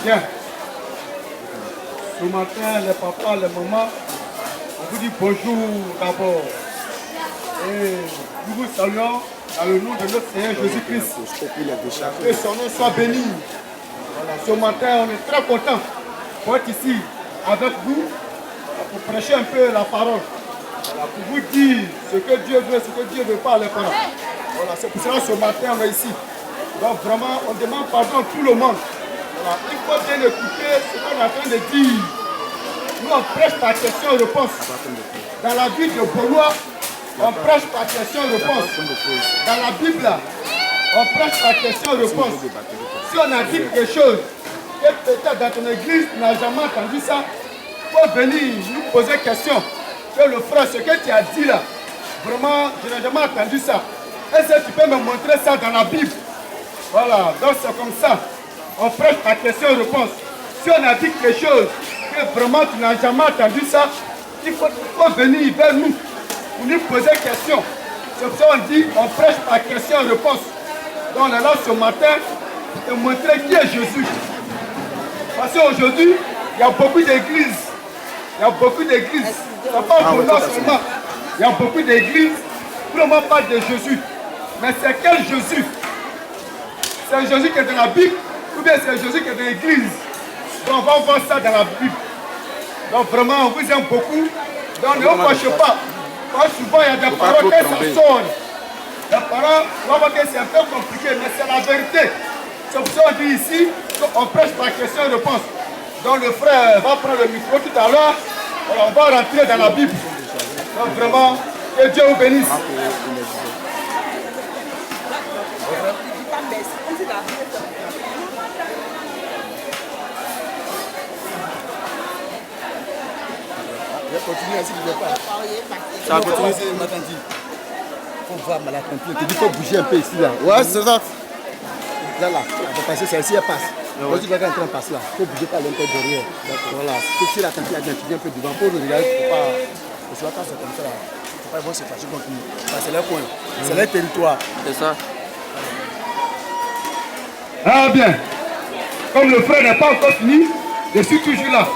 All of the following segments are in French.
Bien. Ce matin, les papas, les mamans, on vous dit bonjour d'abord. Et nous vous saluons dans le nom de notre Seigneur Jésus-Christ. Que son nom soit béni. Voilà. Ce matin, on est très contents pour être ici avec vous pour prêcher un peu la parole. Voilà, pour vous dire ce que Dieu veut, ce que Dieu veut par les paroles. Voilà, c'est pour cela que ce matin, on est ici. Donc vraiment, on demande pardon à tout le monde. Voilà, il faut bien écouter ce qu'on est en train de dire. Nous, on prêche par question-réponse. Dans la vie de Benoît, on prêche par question-réponse. Dans la Bible, on prêche par question-réponse. Si on a dit quelque chose, que peut-être dans ton église, tu n'as jamais entendu ça, il faut venir nous poser question. Que le frère, ce que tu as dit là, vraiment, je n'ai jamais entendu ça. Est-ce que tu peux me montrer ça dans la Bible? Voilà, donc c'est comme ça. On prêche par question-réponse. Si on a dit quelque chose, que vraiment tu n'as jamais entendu ça, il faut venir vers nous pour nous poser question. C'est pour ça qu'on dit, on prêche par question-réponse. Donc on est là ce matin pour te montrer qui est Jésus. Parce qu'aujourd'hui, il y a beaucoup d'églises. Il y a beaucoup d'églises. C'est pas pour nous seulement. Il y a beaucoup d'églises. Tout le monde parle de Jésus. Mais c'est quel Jésus? C'est Jésus qui est dans la Bible ou bien c'est Jésus qui est dans l'église? Donc on va voir ça dans la Bible. Donc vraiment, on vous aime beaucoup. Donc ne vous fâchez pas. Parce que souvent, il y a des paroles qui ça sonne. Les paroles, on va voir que c'est un peu compliqué, mais c'est la vérité. C'est pour ça qu'on dit ici qu'on prêche par question-réponse. Donc le frère va prendre le micro tout à l'heure. On va rentrer dans la Bible. Donc vraiment, que Dieu vous bénisse. Continue ainsi, il ne veut pas. Ça continue, il m'a dit. Il faut voir malade un peu. Il faut bouger un peu ici là. Ouais, c'est ça. Là, là. Il faut passer, c'est ici, elle passe. Quand tu vas rentrer en passe là, il faut bouger par l'intérieur derrière. Voilà. Si tu es là, tu viens un peu devant. Pour regarder, il ne faut pas. Parce que quand c'est comme ça là, il ne faut pas voir se fâcher contre nous. C'est leur coin. C'est leur territoire. C'est ça. Ah bien. Comme le frère n'est pas encore fini, je suis toujours là.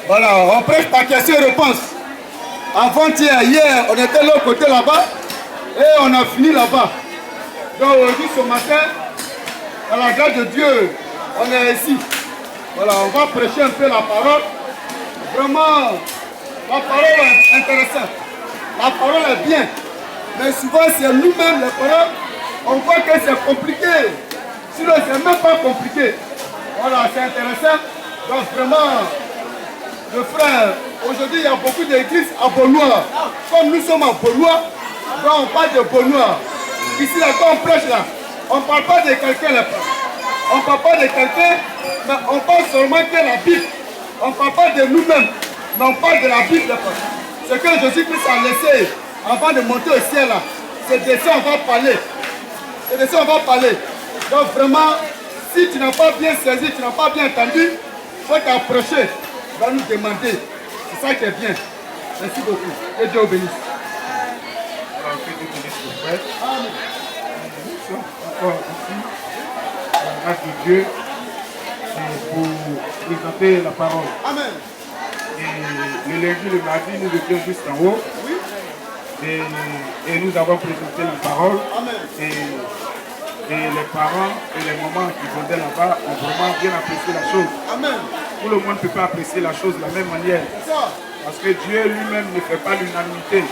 Voilà, on prêche par question-réponse. Avant-hier, hier, on était de l'autre côté là-bas et on a fini là-bas. Donc aujourd'hui, ce matin, à la grâce de Dieu, on est ici. Voilà, on va prêcher un peu la parole. Vraiment, la parole est intéressante. La parole est bien. Mais souvent, c'est nous-mêmes, les paroles, on voit que c'est compliqué. Sinon, c'est même pas compliqué. Voilà, c'est intéressant. Donc vraiment, le frère, aujourd'hui il y a beaucoup d'églises à Benoît. Comme nous sommes à Benoît, donc on parle de Benoît. Ici là, quand on prêche là, on ne parle pas de quelqu'un là. On ne parle pas de quelqu'un, mais on parle seulement de la Bible. On ne parle pas de nous-mêmes, mais on parle de la Bible là. Ce que Jésus-Christ a laissé avant de monter au ciel là, c'est de ça on va parler. C'est de ça on va parler. Donc vraiment, si tu n'as pas bien saisi, tu n'as pas bien entendu, il faut t'approcher. Va nous demander. C'est ça qui est bien. Merci beaucoup. Que Dieu vous bénisse. Alors, que Dieu bénisse le frère. Nous sommes encore ici, à la grâce de Dieu, pour présenter la parole. Amen. Et le lundi, le mardi, nous étions juste en haut. Oui. Et nous avons présenté la parole. Amen. Et les parents et les mamans qui vendaient là-bas ont vraiment bien apprécié la chose. Amen. Tout le monde ne peut pas apprécier la chose de la même manière. Parce que Dieu lui-même ne fait pas l'unanimité.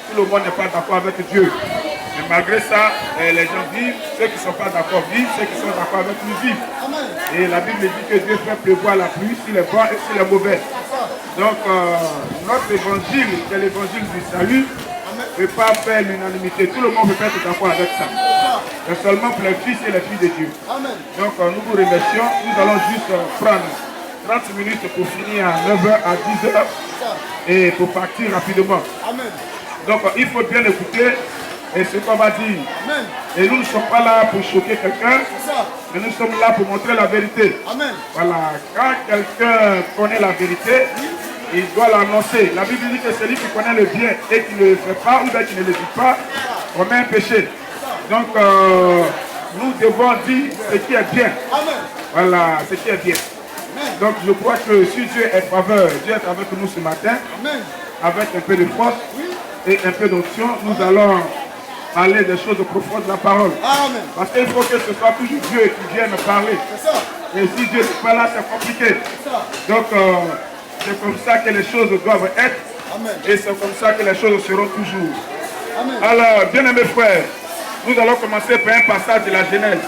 Tout le monde n'est pas d'accord avec Dieu. Mais malgré ça, les gens vivent. Ceux qui ne sont pas d'accord vivent. Ceux qui sont d'accord avec lui vivent. Amen. Et la Bible dit que Dieu fait pleuvoir la pluie sur les bons et sur les mauvais. Donc notre évangile, c'est l'évangile du salut, ne peut pas faire l'unanimité. Tout le monde peut être d'accord avec ça. C'est seulement pour les fils et les filles de Dieu. Amen. Donc nous vous remercions. Nous allons juste prendre 30 minutes pour finir à 9h à 10h et pour partir rapidement. Amen. Donc il faut bien écouter et ce qu'on va dire. Amen. Et nous ne sommes pas là pour choquer quelqu'un, mais nous sommes là pour montrer la vérité. Amen. Voilà, quand quelqu'un connaît la vérité, il doit l'annoncer. La Bible dit que celui qui connaît le bien et qui ne le fait pas ou bien qui ne le dit pas, commet un péché. Donc nous devons dire ce qui est bien. Amen. Voilà, ce qui est bien. Donc je crois que si Dieu est faveur, Dieu est avec nous ce matin, Amen. avec un peu de force et un peu d'onction, nous allons parler des choses profondes de la parole. Amen. Parce qu'il faut que ce soit toujours Dieu qui vienne parler. C'est ça. Et si Dieu n'est pas là, c'est compliqué. C'est ça. Donc c'est comme ça que les choses doivent être. Amen. Et c'est comme ça que les choses seront toujours. Amen. Alors, bien-aimés frères, nous allons commencer par un passage de la Genèse.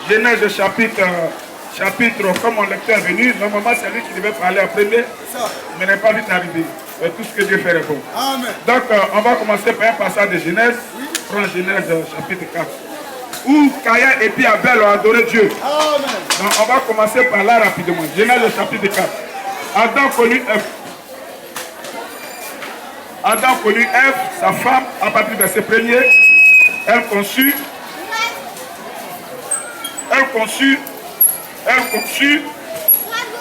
Genèse chapitre, comme mon lecteur est venu, normalement c'est lui qui devait parler en premier, mais n'est pas vite arrivé. Et tout ce que Dieu fait est bon. Amen. Donc, on va commencer par un passage de Genèse. Prends Genèse chapitre 4. Où Caïn et puis Abel ont adoré Dieu. Amen. Donc, on va commencer par là rapidement. Genèse chapitre 4. Adam connut Ève. Adam connut Ève, sa femme, à partir de verset 1er. Elle conçut,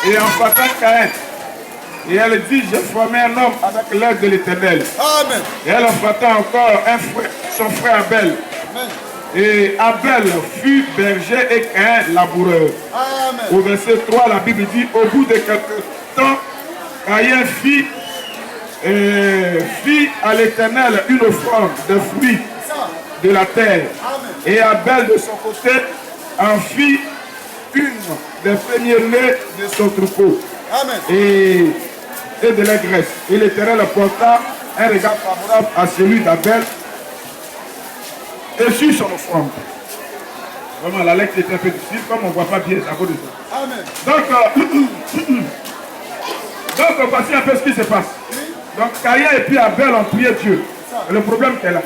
et enfanta Caïn. Et elle dit, j'ai formé un homme avec l'aide de l'Éternel. Amen. Et elle enfanta encore son frère Abel. Amen. Et Abel fut berger et Caïn laboureur. Amen. Au verset 3, la Bible dit, au bout de quelques temps, Caïn fit à l'Éternel une offrande de fruits de la terre. Amen. Et Abel de son côté en fit une des premiers-nés de son troupeau Amen. et de la graisse. Et l'Éternel porta un regard favorable à celui d'Abel et sur son offrande. Vraiment, la lecture est un peu difficile, comme on ne voit pas bien, c'est à cause de ça. Amen. Donc, voici un peu ce qui se passe. Donc, Caïn et puis Abel ont prié Dieu. Et le problème qu'elle a.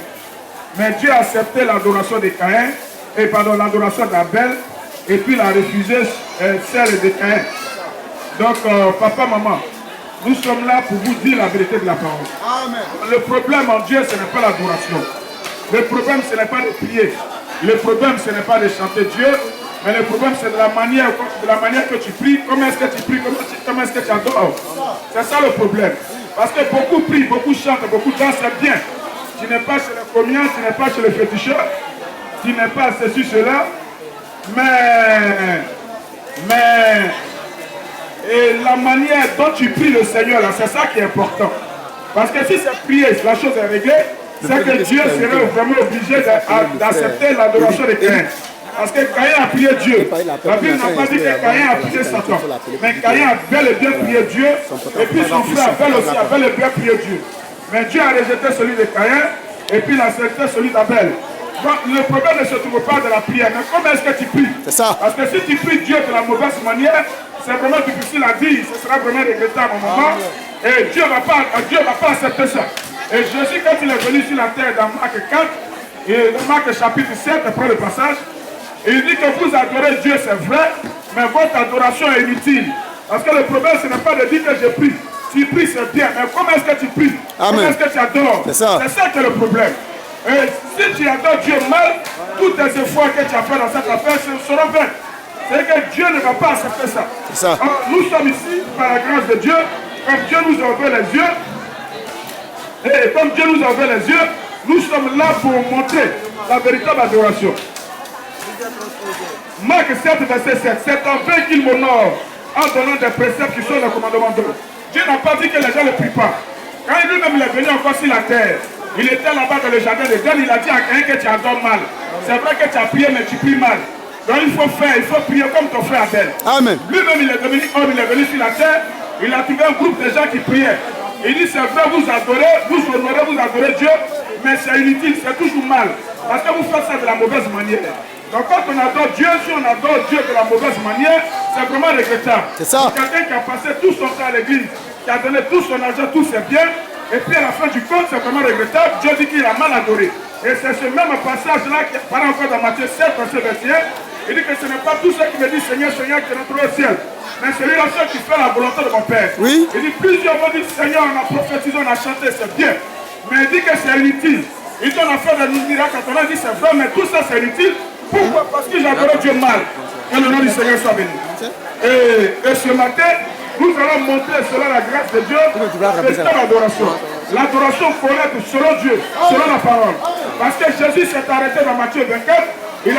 Mais Dieu a accepté l'adoration de Caïn, et pardon, l'adoration d'Abel, et puis il a refusé celle de Caïn. Donc, papa, maman, nous sommes là pour vous dire la vérité de la parole. Amen. Le problème en Dieu, ce n'est pas l'adoration. Le problème, ce n'est pas de prier. Le problème, ce n'est pas de chanter Dieu, mais le problème, c'est de la manière que tu pries, comment est-ce que tu pries, comment est-ce que tu adores. C'est ça le problème. Parce que beaucoup prient, beaucoup chantent, beaucoup dansent, c'est bien. Tu n'es pas chez les communs, tu n'es pas chez les féticheurs, tu n'es pas ceci, cela, mais et la manière dont tu pries le Seigneur, là, c'est ça qui est important. Parce que si c'est prier, la chose est réglée, c'est que Dieu serait vraiment obligé d'accepter l'adoration de Caïn. Parce que Caïn a prié Dieu. La Bible n'a pas dit que Caïn a prié Satan. Mais Caïn a bel et bien prié Dieu. Et puis son frère Abel aussi a bel et bien prié Dieu. Mais Dieu a rejeté celui de Caïn. Et puis il a accepté celui d'Abel. Donc le problème ne se trouve pas de la prière. Mais comment est-ce que tu pries? C'est ça. Parce que si tu pries Dieu de la mauvaise manière, c'est vraiment difficile à dire. Ce sera vraiment regrettable au moment. Et Dieu ne va pas accepter ça. Et Jésus, quand il est venu sur la terre dans Marc 4, et dans Marc chapitre 7, après le passage, il dit que vous adorez Dieu, c'est vrai, mais votre adoration est inutile. Parce que le problème, ce n'est pas de dire que je prie. Tu pries, c'est bien, mais comment est-ce que tu pries? Amen. Comment est-ce que tu adores? C'est ça. C'est ça qui est le problème. Et si tu adores Dieu mal, tous tes efforts que tu as fait dans cette affaire seront vains. C'est que Dieu ne va pas accepter ça. C'est ça. Alors, nous sommes ici, par la grâce de Dieu, comme Dieu nous a ouvert les yeux, et comme Dieu nous a ouvert les yeux, nous sommes là pour montrer la véritable adoration. Marc 7, verset 7. C'est en vain qu'il m'honore en donnant des préceptes qui sont les commandements de Dieu. Dieu n'a pas dit que les gens ne prient pas. Quand lui-même est venu encore sur la terre, il était là-bas dans le jardin de Dieu, il a dit à quelqu'un que tu adores mal. C'est vrai que tu as prié, mais tu pries mal. Donc il faut prier comme ton frère Abel. Amen. Lui-même, il est devenu homme, il est venu sur la terre, il a trouvé un groupe de gens qui priaient. Il dit, c'est vrai, vous adorez, vous honorez, vous adorez Dieu, mais c'est inutile, c'est toujours mal. Parce que vous faites ça de la mauvaise manière. Donc quand on adore Dieu, si on adore Dieu de la mauvaise manière, c'est vraiment regrettable. C'est ça. Quelqu'un qui a passé tout son temps à l'église, qui a donné tout son argent, tous ses biens, et puis à la fin du compte, c'est vraiment regrettable. Dieu dit qu'il a mal adoré. Et c'est ce même passage-là qui apparaît encore dans Matthieu 7, verset 21. Il dit que ce n'est pas tout ceux qui me disent Seigneur, Seigneur, qui rentreront au ciel. Mais celui-là, ceux qui fait la volonté de mon Père. Oui. Il dit, plusieurs vont dire, Seigneur, on a prophétisé, on a chanté, c'est bien. Mais il dit que c'est inutile. Il dit, on a fait des miracles, quand on a dit, c'est vrai, mais tout ça, c'est inutile. Pourquoi? Parce que j'adorais Dieu mal. Que le nom du Seigneur soit béni. Et ce matin, nous allons montrer, selon la grâce de Dieu, c'est l'adoration. L'adoration correcte selon Dieu, selon la parole. Parce que Jésus s'est arrêté dans Matthieu 24. Il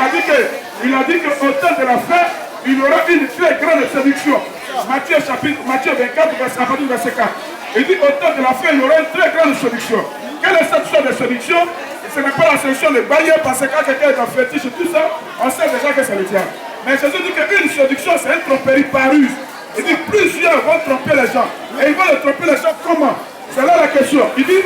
a dit qu'au temps de la fin, il y aura une très grande séduction. Matthieu 24, verset 4. Il dit, au temps de la fin, il y aura une très grande séduction. Quelle est cette sorte de séduction? Ce n'est pas la séduction de bailler parce que quand quelqu'un est en fétiche et tout ça, on sait déjà que c'est le diable. Mais Jésus dit qu'une séduction, c'est une tromperie par ruse. Il dit, plusieurs vont tromper les gens. Et ils vont les tromper les gens comment? C'est là la question. Il dit,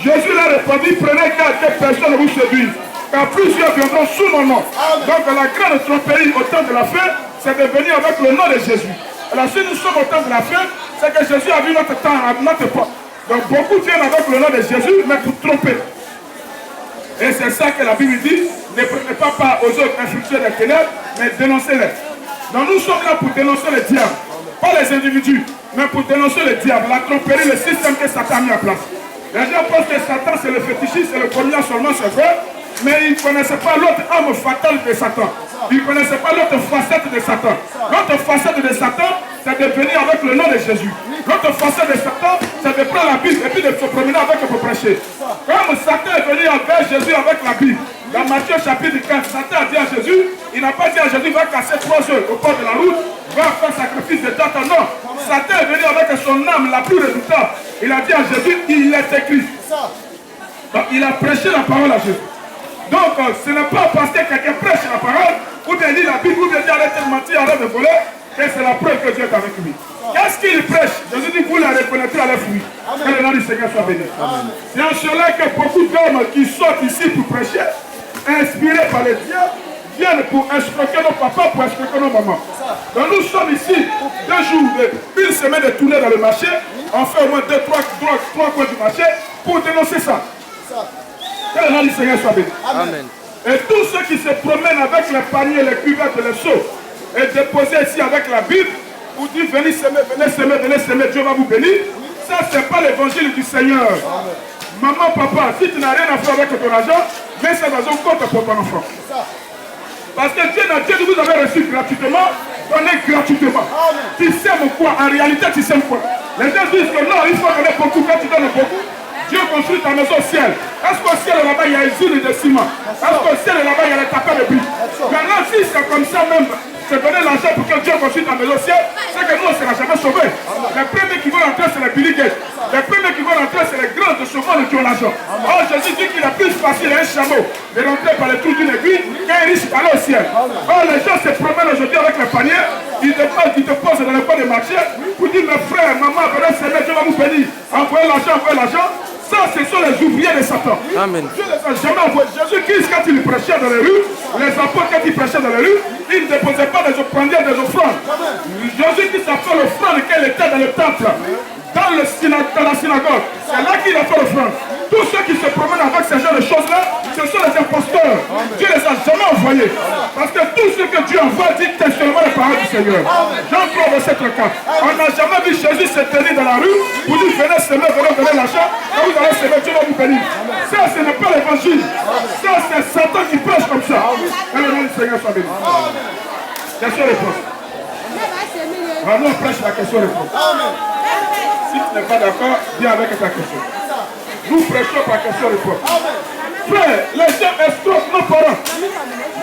Jésus leur répondit, prenez garde que personne ne vous séduise, car plusieurs viendront sous mon nom. Donc la grande tromperie au temps de la fin, c'est de venir avec le nom de Jésus. Alors si nous sommes au temps de la fin, c'est que Jésus a vu notre temps, notre époque. Donc beaucoup viennent avec le nom de Jésus, mais pour tromper. Et c'est ça que la Bible dit, ne prenez pas part aux autres influenceurs des ténèbres, mais dénoncez-les. Donc nous sommes là pour dénoncer le diable. Pas les individus, mais pour dénoncer le diable, la tromperie, le système que Satan a mis en place. Les gens pensent que Satan c'est le fétichiste, c'est le communion seulement, c'est vrai, mais ils ne connaissaient pas l'autre âme fatale de Satan. Ils ne connaissaient pas l'autre facette de Satan. L'autre facette de Satan, c'est de venir avec le nom de Jésus. L'autre facette de Satan, c'est de prendre la Bible et puis de se promener avec pour prêcher. Comme Satan est venu envers Jésus avec la Bible, dans Matthieu chapitre 4, Satan a dit à Jésus, il n'a pas dit à Jésus, va casser 3 œufs au bord de la route, va faire sacrifice de Satan. Non, Satan est venu avec son âme la plus redoutable. Il a dit à Jésus, il est écrit. Donc il a prêché la parole à Jésus. Donc ce n'est pas parce que quelqu'un prêche la parole, ou bien lit la Bible, ou bien dit arrête de mentir, arrête de voler, que c'est la preuve que Dieu est avec lui. Qu'est-ce qu'il prêche? Jésus dit, vous la reconnaîtrez à leurs fruits. Que le nom du Seigneur soit béni. C'est en cela que beaucoup d'hommes qui sortent ici pour prêcher, inspirés par les dieux, viennent pour escroquer nos papas, pour escroquer nos mamans. Donc nous sommes ici 2 jours, une semaine de tournée dans le marché, on fait au moins 2, 3 coins du marché pour dénoncer ça. Que le nom du Seigneur soit béni. Amen. Et tous ceux qui se promènent avec les paniers, les cuvettes, les seaux, et déposés ici avec la Bible, pour dire venez s'aimer, Dieu va vous bénir, ça c'est pas l'évangile du Seigneur. Amen. Maman, papa, si tu n'as rien à faire avec ton argent, mets ça dans un compte pour ton enfant. Parce que Dieu vous avez reçu gratuitement, donnez gratuitement. Amen. Tu sèmes quoi? En réalité, tu sèmes quoi? Les gens disent que non, il faut donner beaucoup. Quand tu donnes beaucoup, Dieu construit ta maison au ciel. Est-ce qu'au ciel là-bas il y a une usine de ciment? Est-ce qu'au ciel là-bas il y a les tapins de briques? Maintenant, si c'est comme ça même, c'est donner l'argent pour que Dieu construise ta maison au ciel, c'est que nous on ne sera jamais sauvés. Les premiers qui vont rentrer, c'est les Billy Gates. Les premiers qui vont rentrer, c'est les grands de ce monde qui ont l'argent. Oh, Jésus dit qu'il est plus facile à un chameau de rentrer par les trous d'une aiguille qu'un riche d'aller au ciel. Oh, les gens se promènent aujourd'hui avec les paniers, ils te posent dans le coin des marchés pour dire, mes frères, maman, venez s'aimer, Dieu va vous bénir. Envoyez l'argent. Ça, ce sont les ouvriers de Satan. Amen. Dieu ne les a jamais envoyés. Jésus-Christ, quand il prêchait dans les rues, les apôtres, quand ils prêchaient dans les rues, ils ne déposaient pas des offrandes, des offrandes. Jésus-Christ a fait l'offrande qu'elle était dans le temple, dans la synagogue. C'est là qu'il a fait l'offrande. Tous ceux qui se promènent avec ce genre de choses-là, ce sont les imposteurs. Dieu ne les a jamais envoyés. Parce que tout ce que Dieu envoie dit seulement les paroles du Seigneur. Jean 3, verset 34. On n'a jamais vu Jésus se tenir dans la rue pour dire venez s'aimer, venez donner l'argent. Quand vous allez s'aimer, Dieu va vous bénir. Ça, ce n'est pas l'évangile. Ça, c'est Satan qui prêche comme ça. Que le nom du Seigneur soit béni. Question-réponse. Vraiment, on prêche la question-réponse. Si tu n'es pas d'accord, viens avec ta question. Nous prêchons par question-réponse. Frère, les gens escroquent nos parents.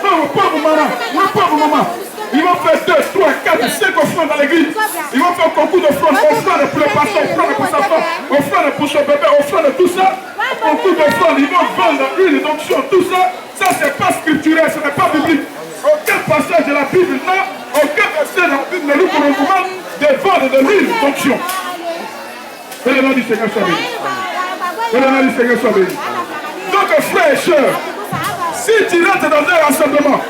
Non, nos pauvres mamans. Ils vont faire 2, 3, 4, 5 offrandes dans l'église. Ils vont faire concours d'offrandes, offrandes pour le pasteur, offrandes pour sa femme, offrandes pour son bébé, offrandes tout ça. Concours d'offrandes, ils vont vendre une onction, tout ça. Ça, c'est pas scripturel, ce n'est pas biblique. Aucun passage de la Bible, non, aucun verset de la Bible ne nous recommande de vendre de l'huile d'onction. Que le nom du Seigneur soit béni. Que le nom du Seigneur soit béni. Donc, frères et sœurs, si tu rentres dans un rassemblement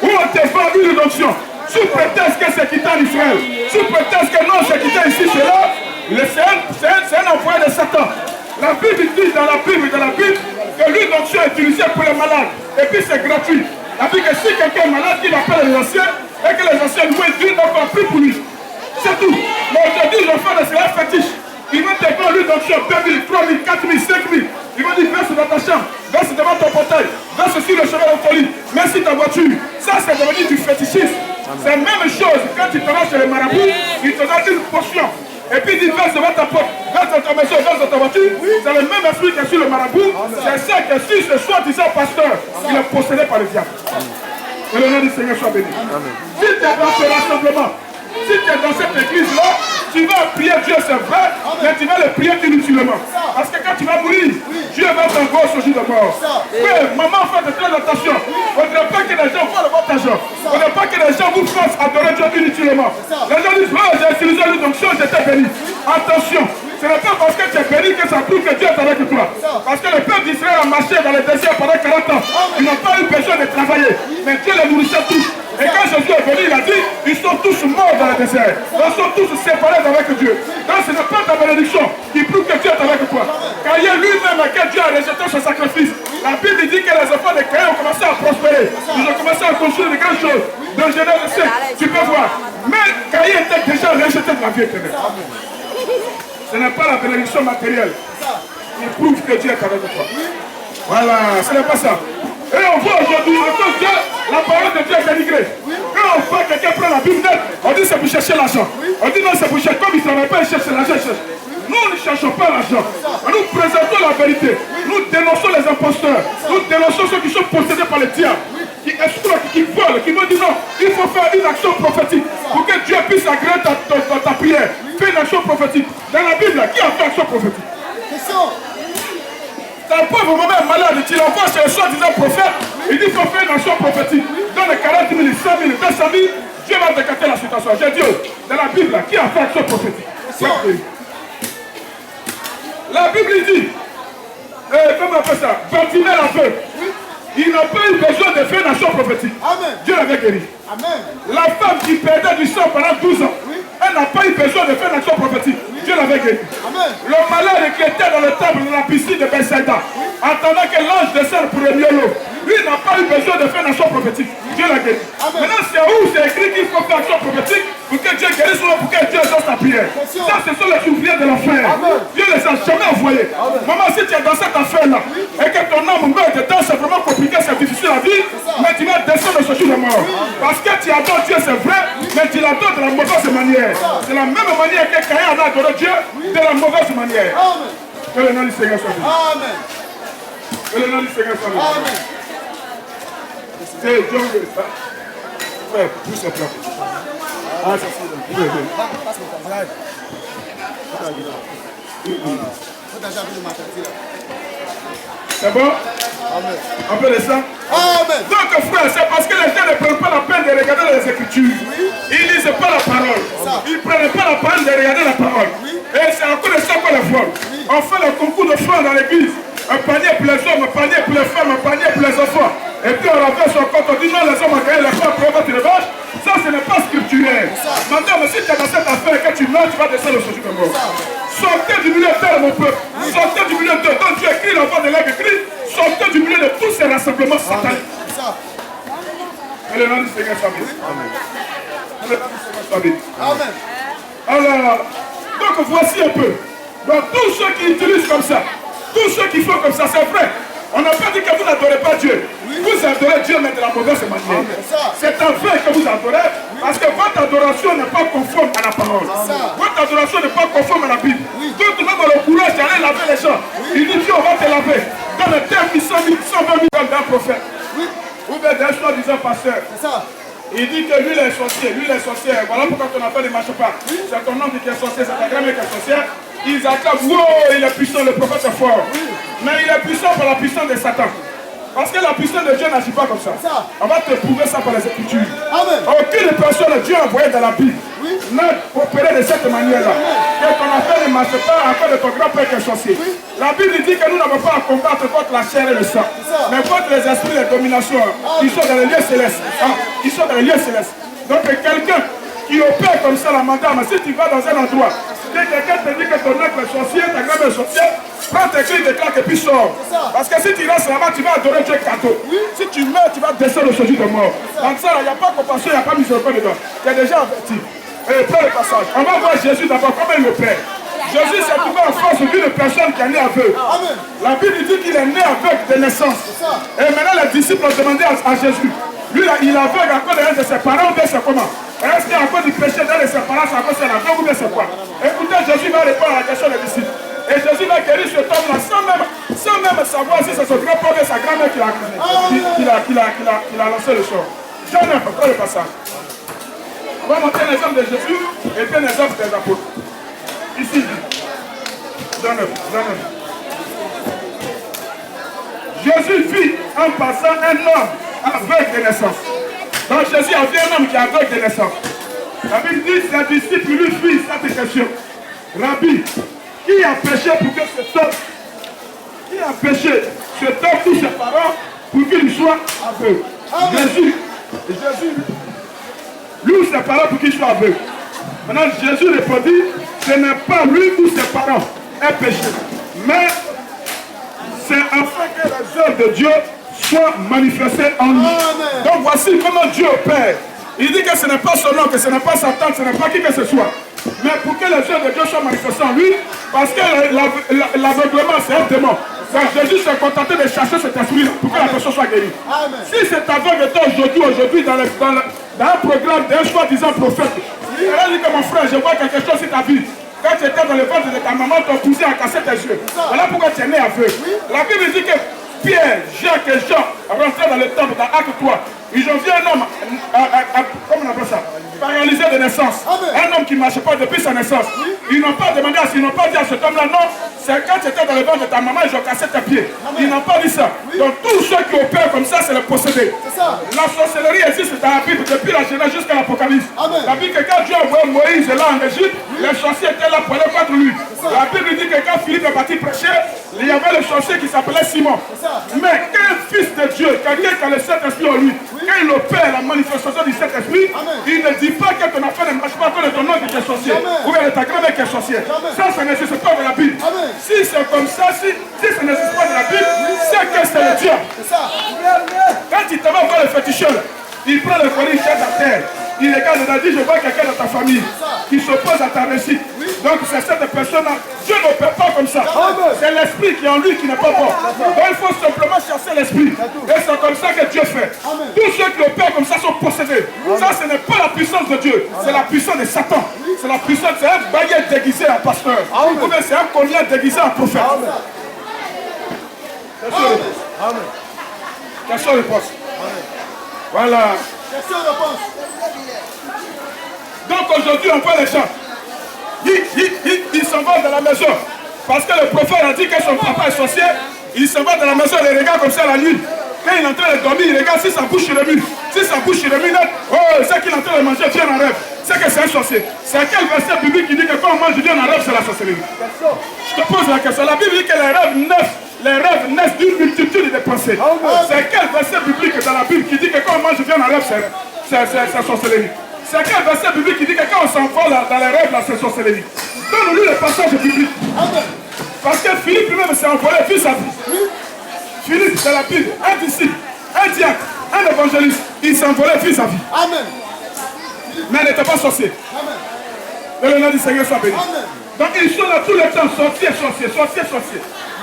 où on te vend une onction, sous prétexte que c'est quitté en Israël, sous prétexte que non, c'est quitté ici, c'est là, c'est un envoyé de Satan. La Bible dit dans la Bible que l'huile d'onction est utilisée pour les malades. Et puis c'est gratuit. La Bible dit que si quelqu'un est malade, il appelle les anciens et que les anciens louent Dieu, donc on prie pour lui. C'est tout. Mais aujourd'hui, les enfants de cela fétiche. Ils vont te prendre l'huile d'onction 2 000, 3 000, 4 000, 5 000. Ils vont dire verse dans ta chambre, verse devant ton portail, verse sur le cheval au colis, mets sur ta voiture. Ça, c'est devenu du fétichisme. C'est la même chose quand tu te vas chez les marabouts, ils te donnent une potion. Et puis ils disent verse devant ta porte, verse dans ta maison, verse dans ta voiture. C'est le même esprit que sur le marabout. C'est ça que si ce soit disant pasteur, il est possédé par le diable. Que le nom du Seigneur soit béni. Si tu es dans ce rassemblement, Si tu es dans cette église-là, tu vas prier Dieu, c'est vrai, mais tu vas le prier inutilement. Parce que quand tu vas mourir, Dieu va t'envoyer au jour de mort. Mais maman, faites très attention. On ne veut pas que les gens volent votre argent. On ne veut pas que les gens vous fassent adorer Dieu inutilement. Les gens disent, oh, j'ai utilisé l'onction, j'étais béni. Attention, ce n'est pas parce que tu es béni que ça prouve que Dieu est avec toi. Parce que le peuple d'Israël a marché dans le désert pendant 40 ans. Ils n'ont pas eu besoin de travailler. Mais Dieu les nourrissait tous. Et quand Jésus est venu, il a dit, ils sont tous morts dans le désert. Ils sont tous séparés avec Dieu. Donc ce n'est pas ta bénédiction qui prouve que Dieu est avec toi. Car il y a lui-même que Dieu a rejeté son sacrifice. La Bible dit que les enfants de Caïn ont commencé à prospérer. Ils ont commencé à construire de grandes choses. Dans Genèse 5, tu peux voir. Mais Caïn était déjà rejeté de la vie éternelle. Ce n'est pas la bénédiction matérielle qui prouve que Dieu est avec toi. Voilà, ce n'est pas ça. Et on voit aujourd'hui, la parole de Dieu est dénigrée. Quand on voit quelqu'un prendre la Bible, on dit c'est pour chercher l'argent. On dit non, c'est pour chercher, comme il ne travaille pas, il cherche l'argent. Nous, ne cherchons pas l'argent. Nous présentons la vérité. Nous dénonçons les imposteurs. Nous dénonçons ceux qui sont possédés par les diables, qui exploitent, qui volent, qui vont dire non, il faut faire une action prophétique pour que Dieu puisse agréer ta prière. Fais une action prophétique. Dans la Bible, qui a fait action prophétique? Ta pauvre maman est malade, tu l'envoies chez le soi-disant prophète, il dit qu'il faut faire une action prophétique. Dans les 40 000, 100 000, 200 000, Dieu va décanter la situation. J'ai dit, dans la Bible, qui a fait action prophétique? La Bible dit, comment on appelle ça? Bartimée l'aveugle. Il n'a pas eu besoin de faire une action prophétique. Amen. Dieu l'avait guéri. Amen. La femme qui perdait du sang pendant 12 ans, elle n'a pas eu besoin de faire une action prophétique. Dieu l'avait guéri. Amen. Le malade qui était dans le temple, dans la piscine de Bethsaïda, attendant que l'ange descende pour le mieux, lui n'a pas eu besoin de faire une action prophétique. Dieu l'a guéri. Amen. Maintenant, c'est où c'est écrit qu'il faut faire une action prophétique pour que Dieu guérisse ou pour que Dieu exauce ta prière. Ça, ce sont les ouvriers de l'enfer. Dieu ne les a jamais envoyés. Maman, si tu es dans cette affaire-là et que ton âme meurt dedans, c'est vraiment compliqué, c'est difficile à vivre, mais tu vas descendre de ce jour de mort. Parce que tu adores Dieu, c'est vrai, mais tu l'adores de la mauvaise manière. C'est la même manière que Caïn a adoré Dieu, de la mauvaise manière. Que le nom du Seigneur soit béni. Amen. Que le nom du Seigneur soit béni. Amen. C'est Dieu qui est ça. Ouais, plus simple. Ah, ça c'est bon. C'est bon? Amen. Un peu de ça? Amen. Donc frère, c'est parce que les gens ne prennent pas la peine de regarder les Écritures. Ils ne lisent pas la parole. Ils ne prennent pas la peine de regarder la parole. Et c'est encore de ça qu'on les vole. On fait le concours de foi dans l'église. Un panier pour les hommes, un panier pour les femmes, un panier pour les enfants. Et puis on renverse son compte, on dit non, les hommes ont gagné les femmes pour votre revanche. Ça, ce n'est pas scripturel. Maintenant, si tu es dans cette affaire et que tu meurs, tu vas descendre au séjour de mort. Sortez du milieu de terre, mon peuple. Sortez du milieu de terre. Donc Dieu écrit la voix de l'aigle écrit. Sortez du milieu de tous ces rassemblements sataniques. Et le nom du Seigneur soit béni. Amen. Et le nom du Seigneur soit béni. Amen. Alors, donc voici un peu. Donc tous ceux qui utilisent comme ça, tous ceux qui font comme ça, c'est vrai. On n'a pas dit que vous n'adorez pas Dieu. Vous adorez Dieu, mais de la mauvaise manière. C'est un fait que vous adorez, parce que votre adoration n'est pas conforme à la parole. Votre adoration n'est pas conforme à la Bible. Donc même le courage d'aller laver les gens. Il dit Dieu, on va te laver. Dans le terme, 120 000 d'un prophète. Ou bien d'un soi-disant pasteur. Il dit que lui, il est sorcier. Lui, il est sorcier. Voilà pourquoi ton appel ne marche pas. C'est ton nom qui est sorcier, c'est ta grand-mère qui est sorcière. Ils acclament, wow, il est puissant, le prophète est fort. Mais il est puissant par la puissance de Satan. Parce que la puissance de Dieu n'agit pas comme ça. On va te prouver ça par les Écritures. Aucune personne de Dieu envoyée dans la Bible n'a opéré de cette manière-là. Que ton affaire ne marche pas à cause de ton grand-père qui est sorcier. La Bible dit que nous n'avons pas à combattre contre la chair et le sang, mais contre les esprits de domination qui sont dans les lieux célestes. Qui sont dans les lieux célestes. Donc quelqu'un qui opère comme ça la madame, si tu vas dans un endroit, que quelqu'un te dit que ton oncle est sorcier, ta grand-mère est sorcière, prends tes clés de claque et puis sors. Parce que si tu restes là-bas, tu vas adorer Dieu cadeau. Si tu meurs, tu vas descendre au séjour de mort. Donc ça, il n'y a pas compassion, il n'y a pas miséricorde dedans. Tu es déjà averti. Et prends le passage. On va voir Jésus d'abord, comment il opère. Jésus s'est trouvé en face d'une personne qui est née aveugle. La Bible dit qu'il est né aveugle de naissance. Et maintenant, les disciples ont demandé à Jésus. Lui, il est aveugle à cause de ses parents, ou bien c'est comment? Est-ce qu'il y a à cause du péché dans les séparations, à cause de la aveugle, ou bien c'est quoi? Écoutez, Jésus va répondre à la question des disciples. Et Jésus va guérir cet homme-là sans même savoir si c'est son grand-père ou sa grand-mère qui l'a lancé le sort. Jean 9, après le passage. On va montrer l'exemple de Jésus et puis l'exemple des apôtres. Ici, Jean 9. Jésus vit en passant un homme aveugle de naissance. Donc Jésus a vu un homme qui est aveugle de naissance. La Bible dit, ses disciples lui firent cette question. Rabbi, qui a péché pour que cet homme, ou ses parents, pour qu'il soit aveugle? Jésus, lui ou ses parents pour qu'il soit aveugle. Maintenant Jésus répondit, ce n'est pas lui ou ses parents un péché, mais c'est afin que les œuvres de Dieu soient manifestées en lui. Donc voici comment Dieu opère. Il dit que ce n'est pas son nom, que ce n'est pas Satan, ce n'est pas qui que ce soit. Mais pour que les œuvres de Dieu soient manifestées en lui, parce que l'aveuglement c'est un démon. Donc Jésus s'est contenté de chasser cet esprit pour que la personne soit guérie. Si cet aveugle était aujourd'hui dans un programme d'un soi-disant prophète, il a dit que mon frère, je vois quelque chose sur ta vie. Quand tu étais dans le ventre de ta maman, ton cousin a cassé tes yeux. Voilà pourquoi tu es né aveugle. La Bible dit que Pierre, Jacques et Jean rentraient dans le temple dans Acte 3. Ils ont vu un homme, comment on appelle ça, paralysé de naissance. Un homme qui ne marchait pas depuis sa naissance. Ils n'ont pas demandé, ils n'ont pas dit à cet homme-là, non, c'est quand tu étais dans le ventre de ta maman, ils ont cassé tes pieds. Ils n'ont pas dit ça. Donc tous ceux qui opèrent comme ça, c'est le possédé. La sorcellerie existe dans la Bible depuis la Genèse jusqu'à l'Apocalypse. La Bible dit que quand Dieu a envoyé Moïse là en Égypte, les sorciers étaient là pour aller contre lui. La Bible dit que quand Philippe est parti prêcher, il y avait le sorcier qui s'appelait Simon. Mais qu'un fils de Dieu, quelqu'un qui a le Saint-Esprit en lui, quand il opère la manifestation du Saint-Esprit, il ne dit pas que ton affaire ne marche pas que de ton nom qui est sorcier, ou bien de ta grand-mère qui est sorcière. Ça n'existe pas dans la Bible. Si c'est comme ça, si ça n'existe pas dans la Bible, c'est que c'est le diable. Quand il te va voir le féticheur, il prend le collier, il jette à terre. Il regarde et dit, je vois quelqu'un dans ta famille qui s'oppose à ta réussite. Donc c'est cette personne-là. Dieu n'opère pas comme ça. C'est l'esprit qui est en lui qui n'est pas bon. Donc il faut simplement chasser l'esprit. Et c'est comme ça que Dieu fait. Tous ceux qui opèrent comme ça sont possédés. Ça, ce n'est pas la puissance de Dieu. C'est la puissance de Satan. C'est la puissance, c'est un baguette déguisé en pasteur. Ou bien c'est un collier déguisé en prophète. Question-réponse. Voilà. Question-réponse. Donc aujourd'hui, on voit les gens. Ils s'en vont dans la maison. Parce que le prophète a dit que son papa est sorcier. Il s'en va dans la maison, il les regarde comme ça la nuit. Quand il est en train de dormir, il regarde si ça bouge sur le mur. Si ça bouge sur le mur, oh, c'est qu'il est en train de manger, vient en rêve. C'est que c'est un sorcier. C'est quel verset biblique qui dit que quand on mange, vient en rêve, c'est la sorcellerie. Je te pose la question. La Bible dit que les rêves naissent d'une multitude de pensées. C'est quel verset biblique dans la Bible qui dit que quand on mange, vient en rêve, c'est sorcellerie. C'est quel verset biblique qui dit que quand on s'envole dans les rêves, là, c'est sorcellerie. Donne-nous le passage biblique. Parce que Philippe lui-même s'est envolé fils à vie. Philippe, c'est la Bible, un disciple, un diacre, un évangéliste, il s'est envolé fils à vie. Amen. Mais il n'était pas sorcier. Amen. Et le nom du Seigneur soit béni. Amen. Donc ils sont là tout le temps, sorcier.